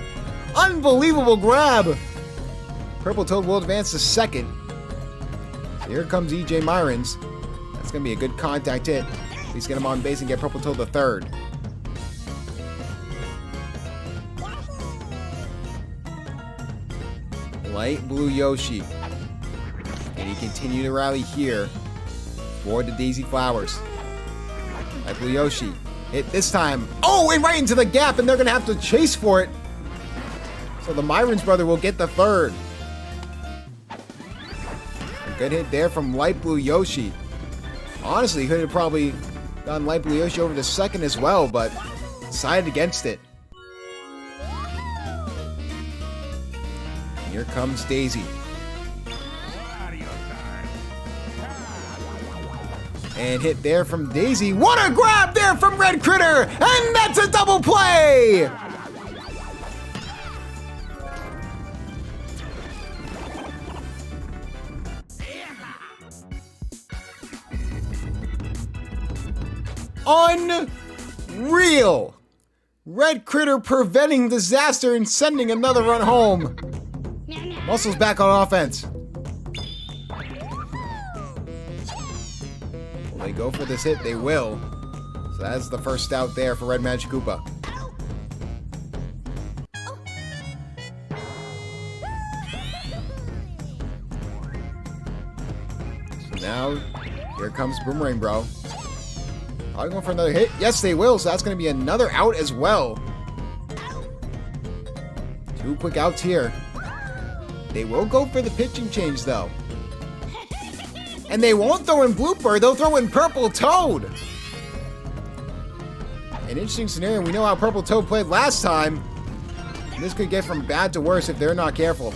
Unbelievable grab. Purple Toad will advance to second. So here comes EJ Myrons. That's going to be a good contact hit. At least get him on base and get Purple Toad the third. Light Blue Yoshi. And he continued to rally here for the Daisy Flowers. Like Blue Yoshi. Hit this time. Oh, and right into the gap, and they're going to have to chase for it. So the Myrons brother will get the third. A good hit there from Light Blue Yoshi. Honestly, could have probably gotten Light Blue Yoshi over to second as well, but decided against it. Here comes Daisy. And hit there from Daisy. What a grab there from Red Critter! And that's a double play! Unreal! Red Critter preventing disaster and sending another run home. Muscles back on offense. They go for this hit, they will. So that's the first out there for Red Magic Koopa. So now, here comes Boomerang Bro. Are they going for another hit? Yes, they will. So that's going to be another out as well. 2 quick outs here. They will go for the pitching change, though. And they won't throw in Blooper, they'll throw in Purple Toad. An interesting scenario. We know how Purple Toad played last time. This could get from bad to worse if they're not careful.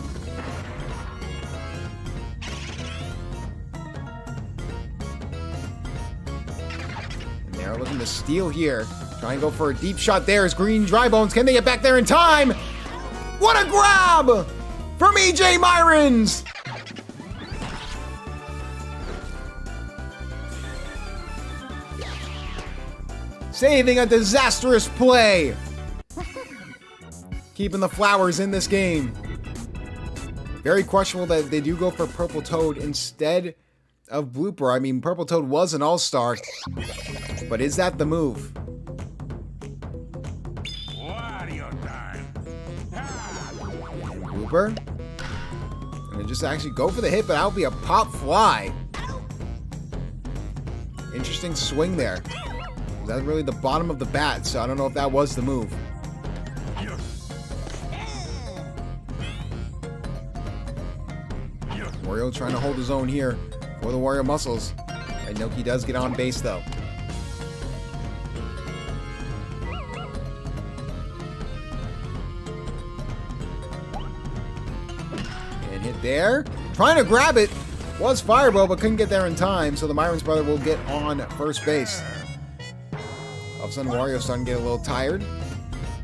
And they're looking to steal here. Try and go for a deep shot there as Green Dry Bones. Can they get back there in time? What a grab from EJ Myrons! Saving a disastrous play. Keeping the Flowers in this game. Very questionable that they do go for Purple Toad instead of Blooper. I mean, Purple Toad was an all-star. But is that the move? Blooper. And they just actually go for the hit, but that'll be a pop fly. Interesting swing there. That's really the bottom of the bat, so I don't know if that was the move. Wario trying to hold his own here for the Wario Muscles. And Noki does get on base, though. And hit there. Trying to grab it. Was Fireball, but couldn't get there in time, so the Myrons brother will get on first base. All of a sudden, Wario's starting to get a little tired.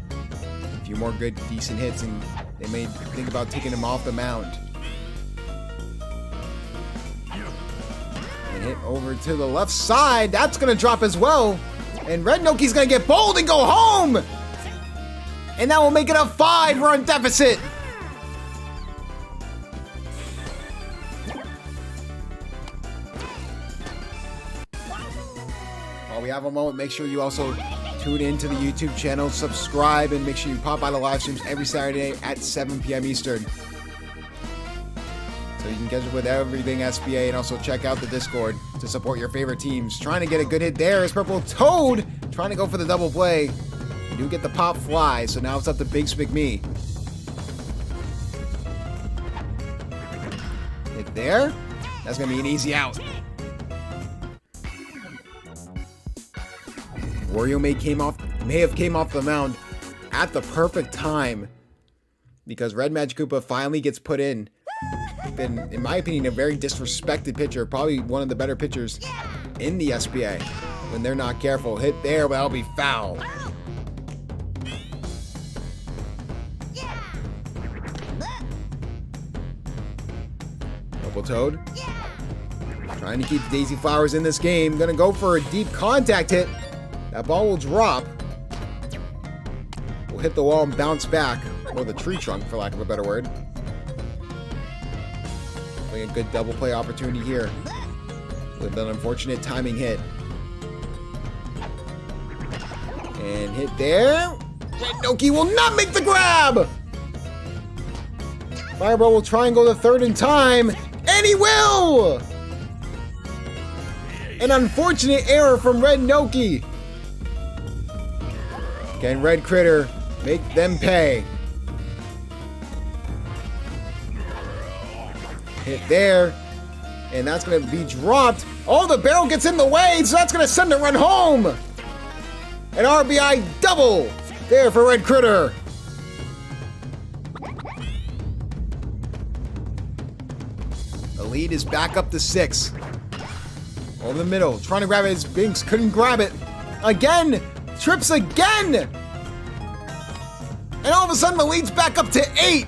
A few more good, decent hits, and they may think about taking him off the mound. And hit over to the left side. That's going to drop as well. And Red Noki's going to get bowled and go home. And that will make it a 5-run deficit. While we have a moment, make sure you also tune in to the YouTube channel, subscribe, and make sure you pop by the live streams every Saturday at 7 p.m. Eastern. So you can catch up with everything SBA and also check out the Discord to support your favorite teams. Trying to get a good hit there is Purple Toad. Trying to go for the double play. You do get the pop fly, so now it's up to Big Spick Me. Hit there. That's going to be an easy out. Wario may have came off the mound at the perfect time because Red Magic Koopa finally gets put in. Been, in my opinion, a very disrespected pitcher. Probably one of the better pitchers in the SBA when they're not careful. Hit there, but that'll be foul. Purple Toad trying to keep the Daisy Flowers in this game. Gonna go for a deep contact hit. That ball will drop. Will hit the wall and bounce back. Or the tree trunk, for lack of a better word. A good double play opportunity here with an unfortunate timing hit. And hit there. Red Noki will not make the grab. Fireball will try and go to third in time. And he will! An unfortunate error from Red Noki. Can Red Critter make them pay? Hit there, and that's going to be dropped. Oh, the barrel gets in the way, so that's going to send a run home. An RBI double there for Red Critter. The lead is back up to 6. Over the middle, trying to grab it as Binks couldn't grab it. Again, trips again. And all of a sudden, the lead's back up to 8.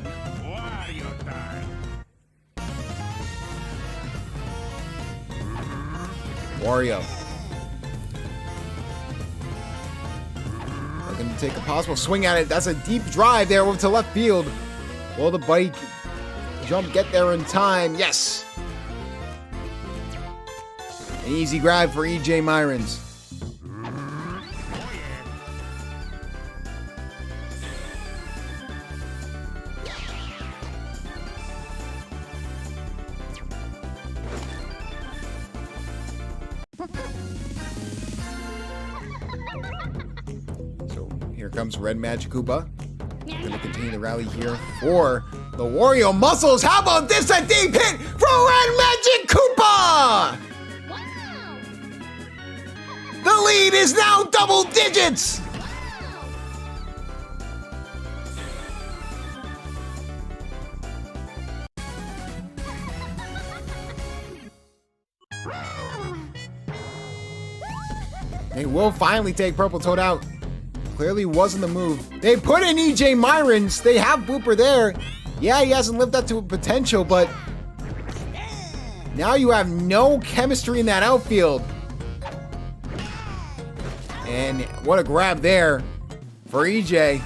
Wario. Looking to take a possible swing at it. That's a deep drive there over to left field. Will the bike jump get there in time? Yes. An easy grab for EJ Myrons. So here comes Red Magic Koopa. Going to continue the rally here for the Wario Muscles. How about this? A deep hit for Red Magic Koopa! Wow. The lead is now double digits! They will finally take Purple Toad out. Clearly wasn't the move. They put in EJ Myrons. They have Booper there. Yeah, he hasn't lived up to potential, but now you have no chemistry in that outfield. And what a grab there for EJ.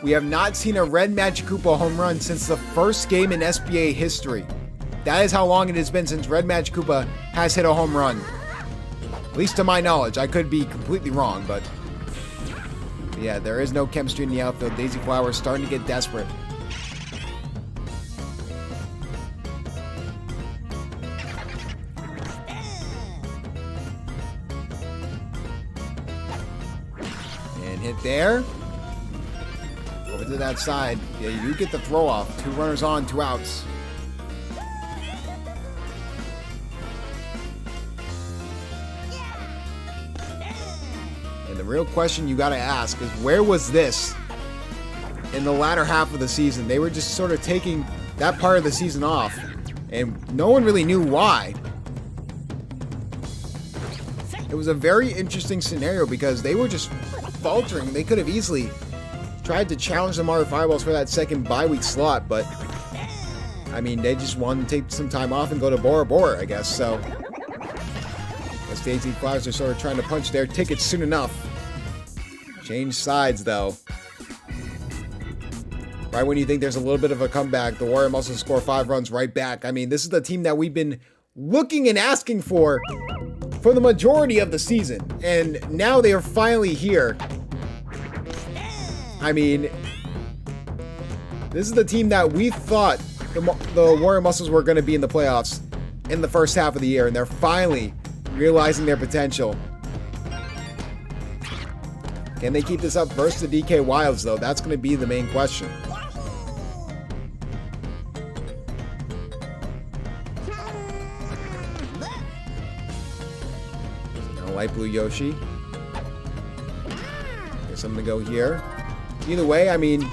We have not seen a Red Magic Koopa home run since the first game in SBA history. That is how long it has been since Red Magic Koopa has hit a home run. At least to my knowledge. I could be completely wrong, but yeah, there is no chemistry in the outfield. Daisy Flower is starting to get desperate. And hit there. Over to that side. Yeah, you get the throw off. 2 runners on, 2 outs. The real question you got to ask is, where was this in the latter half of the season? They were just sort of taking that part of the season off, and no one really knew why. It was a very interesting scenario because they were just faltering. They could have easily tried to challenge the Mario Fireballs for that second bye-week slot, but I mean, they just wanted to take some time off and go to Bora Bora, I guess. So Daisy Flowers are sort of trying to punch their tickets soon enough. Change sides, though. Right when you think there's a little bit of a comeback, the Wario Muscles score 5 runs right back. I mean, this is the team that we've been looking and asking for the majority of the season. And now they are finally here. I mean, this is the team that we thought the Warrior Muscles were going to be in the playoffs in the first half of the year, and they're finally realizing their potential. Can they keep this up versus the DK Wilds, though? That's going to be the main question. Now Light Blue Yoshi. Guess I'm going to go here. Either way, I mean,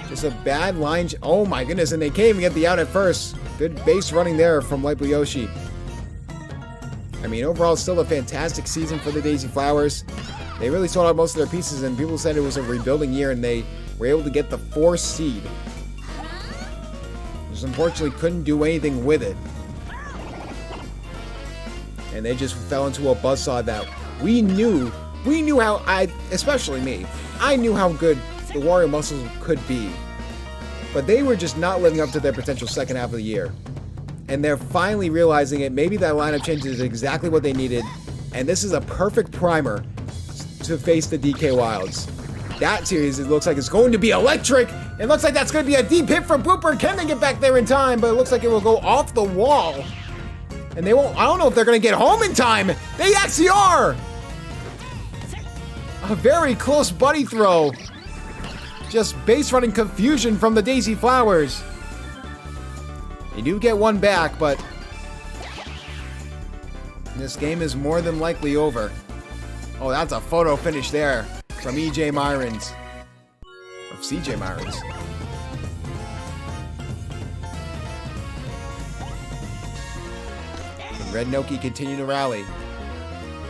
just a bad line. Oh my goodness, and they can't even get the out at first. Good base running there from Light Blue Yoshi. I mean, overall, it's still a fantastic season for the Daisy Flowers. They really sold out most of their pieces, and people said it was a rebuilding year, and they were able to get the 4th seed. Just unfortunately couldn't do anything with it. And they just fell into a buzzsaw that we knew how, especially me, I knew how good the Warrior Muscles could be. But they were just not living up to their potential second half of the year. And they're finally realizing it. Maybe that lineup change is exactly what they needed. And this is a perfect primer to face the DK Wilds. That series, it looks like it's going to be electric. It looks like that's going to be a deep hit from Blooper. Can they get back there in time? But it looks like it will go off the wall. And they won't, I don't know if they're going to get home in time. They actually are. A very close buddy throw. Just base running confusion from the Daisy Flowers. They do get one back, but this game is more than likely over. Oh, that's a photo finish there from EJ Myrons. Or CJ Myrons. And Red Noki continue to rally.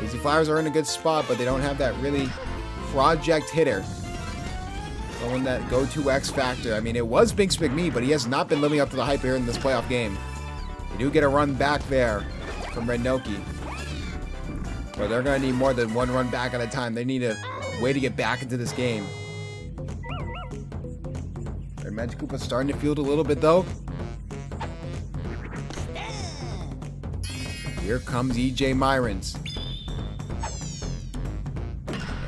Daisy Flowers are in a good spot, but they don't have that really project hitter. Someone that go-to X factor. I mean, it was Binks McMee, but he has not been living up to the hype here in this playoff game. They do get a run back there from Red Noki. But they're going to need more than one run back at a time. They need a way to get back into this game. Red Magic Koopa starting to field a little bit, though. Here comes EJ Myrons.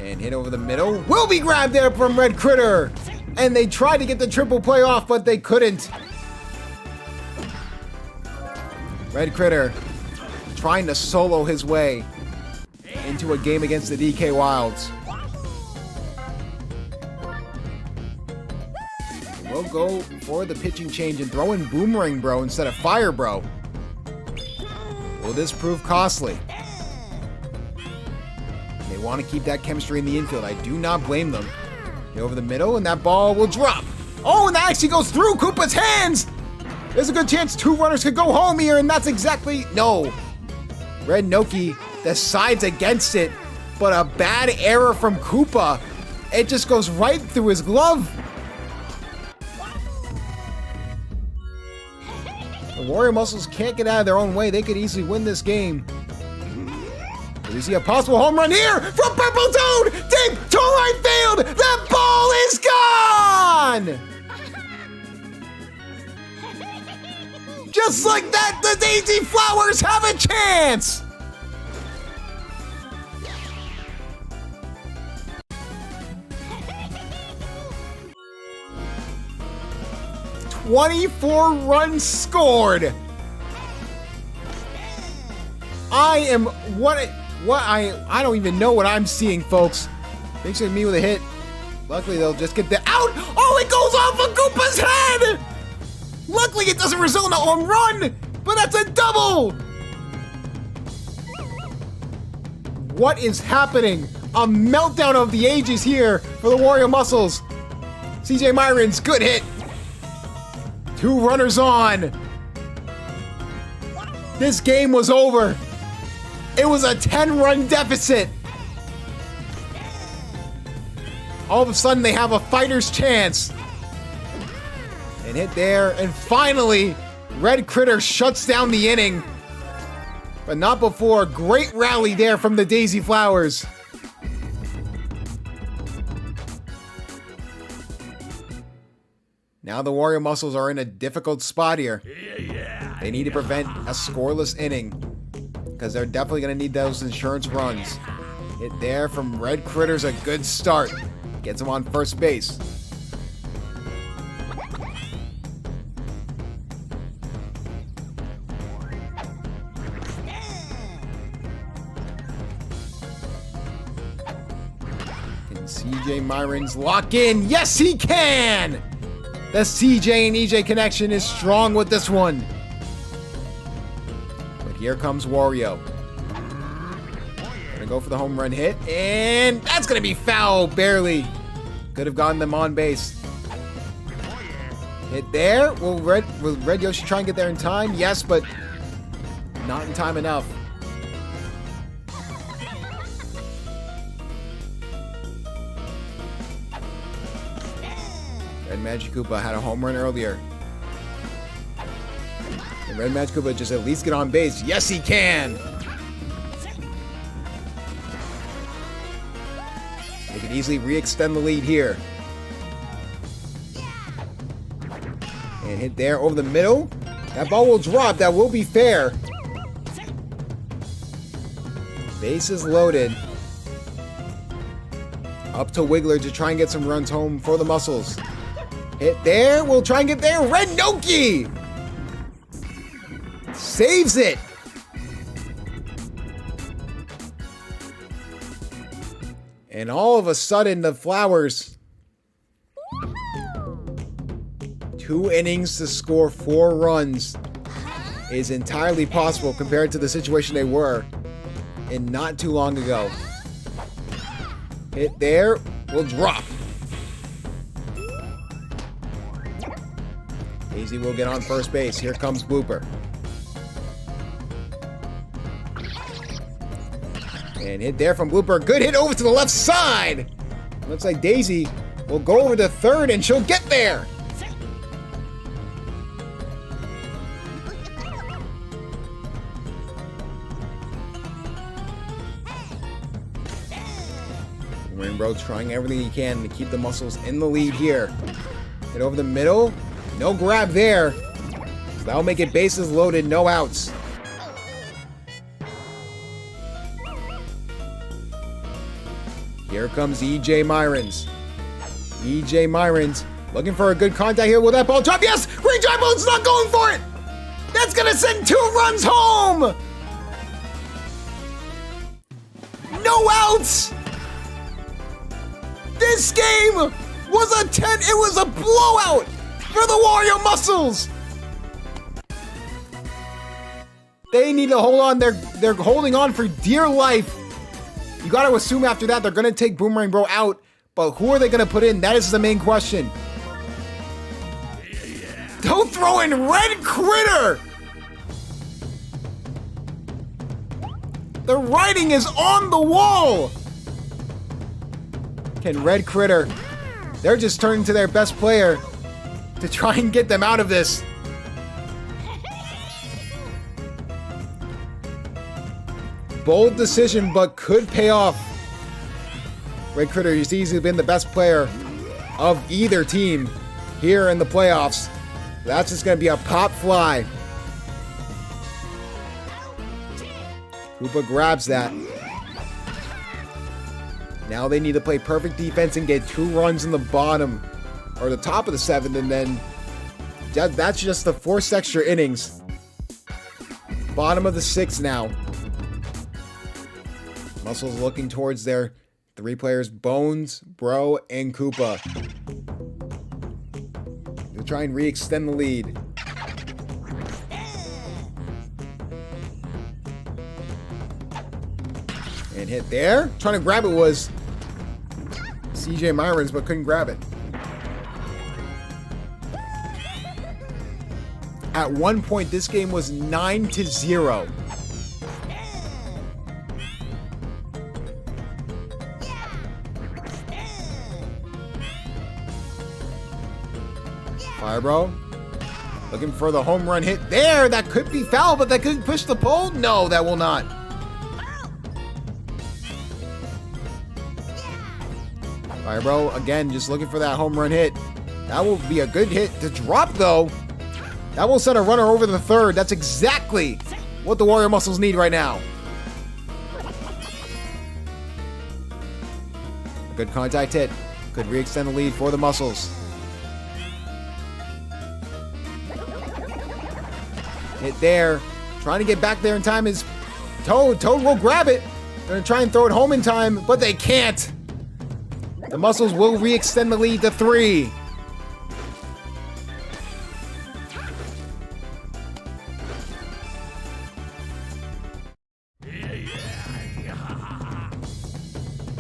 And hit over the middle. Will be grabbed there from Red Critter. And they tried to get the triple play off, but they couldn't. Red Critter trying to solo his way into a game against the DK Wilds. We'll go for the pitching change and throw in Boomerang Bro instead of Fire Bro. Will this prove costly? They want to keep that chemistry in the infield. I do not blame them. Get over the middle, and that ball will drop. Oh, and that actually goes through Koopa's hands! There's a good chance 2 runners could go home here, and that's exactly... No. Red Noki decides against it, but a bad error from Koopa. It just goes right through his glove. The Warrior Muscles can't get out of their own way. They could easily win this game. Do we see a possible home run here from Purple Toad? Deep to right field. The ball is gone. Just like that, the Daisy Flowers have a chance. "24 runs scored." I don't even know what I'm seeing, folks. Binks McMee with a hit. Luckily, they'll just get the out. Oh, it goes off of Koopa's head. Luckily, it doesn't result in a home run, but that's a double. What is happening? A meltdown of the ages here for the Warrior Muscles. CJ Myrons, good hit. 2 runners on. This game was over. It was a 10-run deficit. All of a sudden, they have a fighter's chance. And hit there, and finally, Red Critter shuts down the inning. But not before. Great rally there from the Daisy Flowers. Now the Warrior Muscles are in a difficult spot here. They need to prevent a scoreless inning, because they're definitely going to need those insurance runs. Hit there from Red Critter's a good start. Gets him on first base. EJ Myron's lock in. Yes, he can! The CJ and EJ connection is strong with this one. But here comes Wario. Gonna go for the home run hit, and that's gonna be foul, barely. Could have gotten them on base. Hit there. Will Red Yoshi try and get there in time? Yes, but not in time enough. Red Magic Koopa had a home run earlier. And Red Magic Koopa just at least get on base. Yes, he can! They can easily re-extend the lead here. And hit there over the middle. That ball will drop. That will be fair. Bases loaded. Up to Wiggler to try and get some runs home for the Muscles. Hit there. We'll try and get there. Red Noki saves it. And all of a sudden, the Flowers, 2 innings to score 4 runs is entirely possible compared to the situation they were in not too long ago. Hit there, will drop. Daisy will get on first base. Here comes Blooper. And hit there from Blooper. Good hit over to the left side. Looks like Daisy will go over to third and she'll get there. Rainbow trying everything he can to keep the Muscles in the lead here. Hit over the middle. No grab there. So that'll make it bases loaded, no outs. Here comes EJ Myron's. EJ Myron's looking for a good contact here. Will that ball drop? Yes! Green drive ball's not going for it! That's gonna send 2 runs home! No outs! This game was it was a blowout for the Wario Muscles! They need to hold on. They're holding on for dear life. You got to assume after that they're going to take Boomerang Bro out, but who are they going to put in? That is the main question. Don't throw in Red Critter! The writing is on the wall! Can Red Critter... They're just turning to their best player to try and get them out of this. Bold decision, but could pay off. Red Critter has easily been the best player of either team here in the playoffs. That's just going to be a pop fly. Koopa grabs that. Now they need to play perfect defense and get 2 runs in the bottom or the top of the 7th, and then that's just the 4th extra innings. Bottom of the 6th now. Muscles looking towards their 3 players, Bones, Bro, and Koopa. They'll try and re-extend the lead. And hit there. Trying to grab it was CJ Myron's, but couldn't grab it. At one point, this game was 9-0. Firebro looking for the home run hit there. That could be foul, but that could push the pole. No, that will not. Firebro again just looking for that home run hit. That will be a good hit to drop though. That will send a runner over the 3rd. That's exactly what the Wario Muscles need right now. A good contact hit. Could re-extend the lead for the Muscles. Hit there. Trying to get back there in time is Toad. Toad will grab it. They're going to try and throw it home in time, but they can't. The Muscles will re-extend the lead to 3.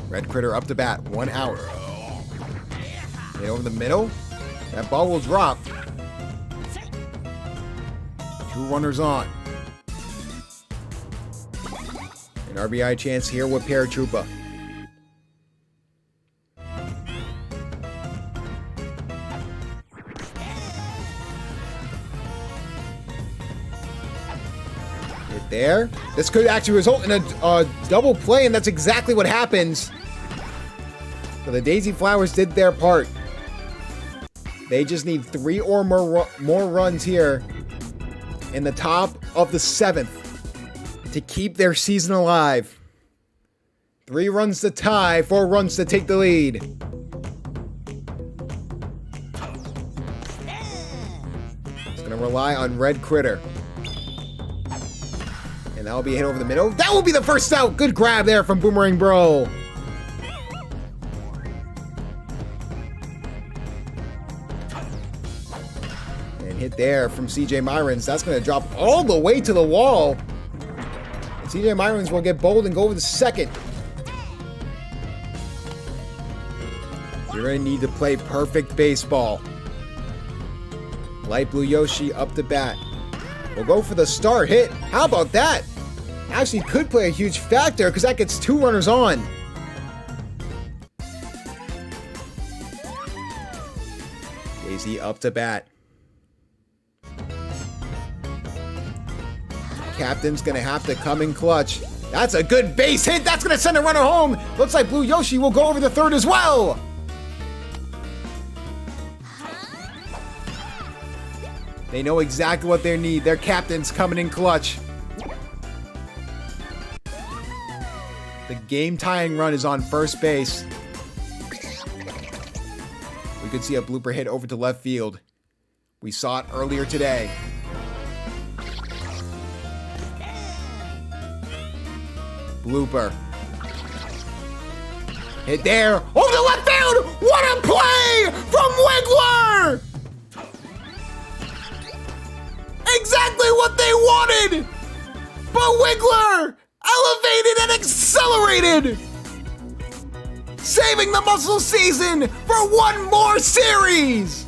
Red Critter up to bat, 1 out. Hit over the middle. That ball will drop. 2 runners on. An RBI chance here with Paratroopa. Hit there. This could actually result in a double play, and that's exactly what happens. So the Daisy Flowers did their part. They just need 3 or more runs here in the top of the 7th to keep their season alive. 3 runs to tie, 4 runs to take the lead. It's going to rely on Red Critter. And that'll be hit over the middle. That will be the first out. Good grab there from Boomerang Bro. Hit there from CJ Myrons. That's going to drop all the way to the wall. And CJ Myrons will get bold and go over the second. You're going to need to play perfect baseball. Light Blue Yoshi up to bat. We'll go for the star hit. How about that? Actually could play a huge factor because that gets 2 runners on. Daisy up to bat. Captain's gonna have to come in clutch. That's a good base hit. That's gonna send a runner home. Looks like Blue Yoshi will go over the third as well. They know exactly what they need. Their captain's coming in clutch. The game-tying run is on first base. We could see a blooper hit over to left field. We saw it earlier today. Blooper. Hit there. Over the left field. What a play from Wiggler. Exactly what they wanted. But Wiggler elevated and accelerated. Saving the Muscle season for 1 more series.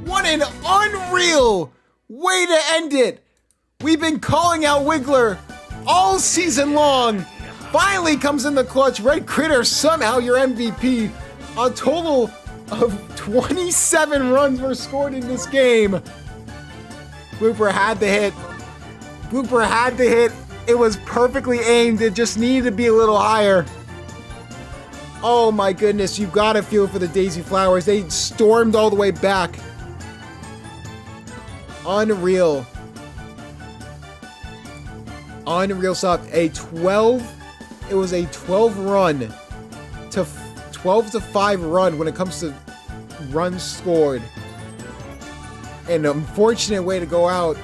What an unreal way to end it. We've been calling out Wiggler all season long. Finally comes in the clutch. Red Critter, somehow your MVP. A total of 27 runs were scored in this game. Blooper had the hit. Blooper had the hit. It was perfectly aimed. It just needed to be a little higher. Oh my goodness, you've got to feel for the Daisy Flowers. They stormed all the way back. Unreal. Unreal stuff. It was a 12 run to 12 to 5 run when it comes to runs scored. An unfortunate way to go out,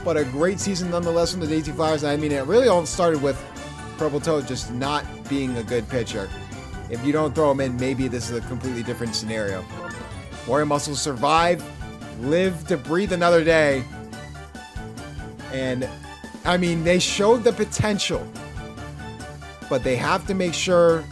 but a great season nonetheless from the Daisy Flowers. I mean, it really all started with Purple Toad just not being a good pitcher. If you don't throw him in, maybe this is a completely different scenario. Warrior Muscles survive, live to breathe another day. And, I mean, they showed the potential, but they have to make sure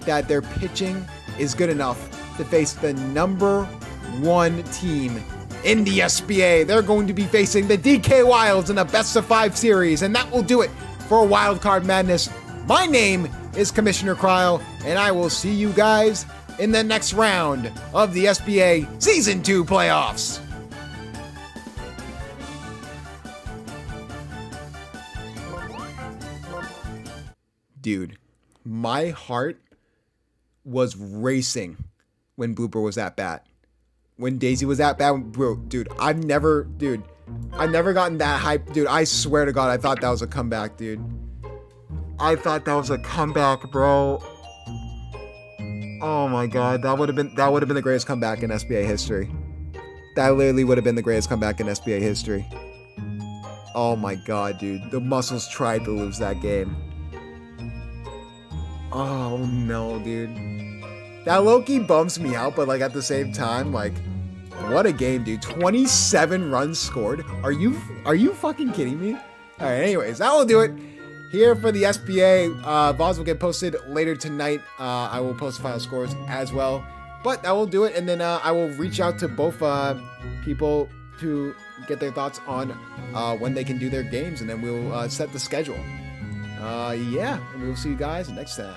that their pitching is good enough to face the #1 team in the SBA. They're going to be facing the DK Wilds in the best of 5 series, and that will do it for Wildcard Madness. My name is Commissioner Cryle, and I will see you guys in the next round of the SBA Season 2 playoffs. Dude, my heart was racing when Blooper was at bat. When Daisy was at bat, bro, dude, I've never gotten that hype. Dude, I swear to God, I thought that was a comeback, dude. I thought that was a comeback, bro. Oh my God, that would have been the greatest comeback in SBA history. That literally would have been the greatest comeback in SBA history. Oh my God, dude. The Muscles tried to lose that game. Oh no, dude. That low-key bums me out, but like at the same time, like, what a game, dude. 27 runs scored. Are you fucking kidding me? All right, anyways, that will do it here for the SBA. VODs will get posted later tonight. I will post final scores as well, but that will do it. And then I will reach out to both people to get their thoughts on when they can do their games, and then we'll set the schedule. Yeah, and we'll see you guys next time.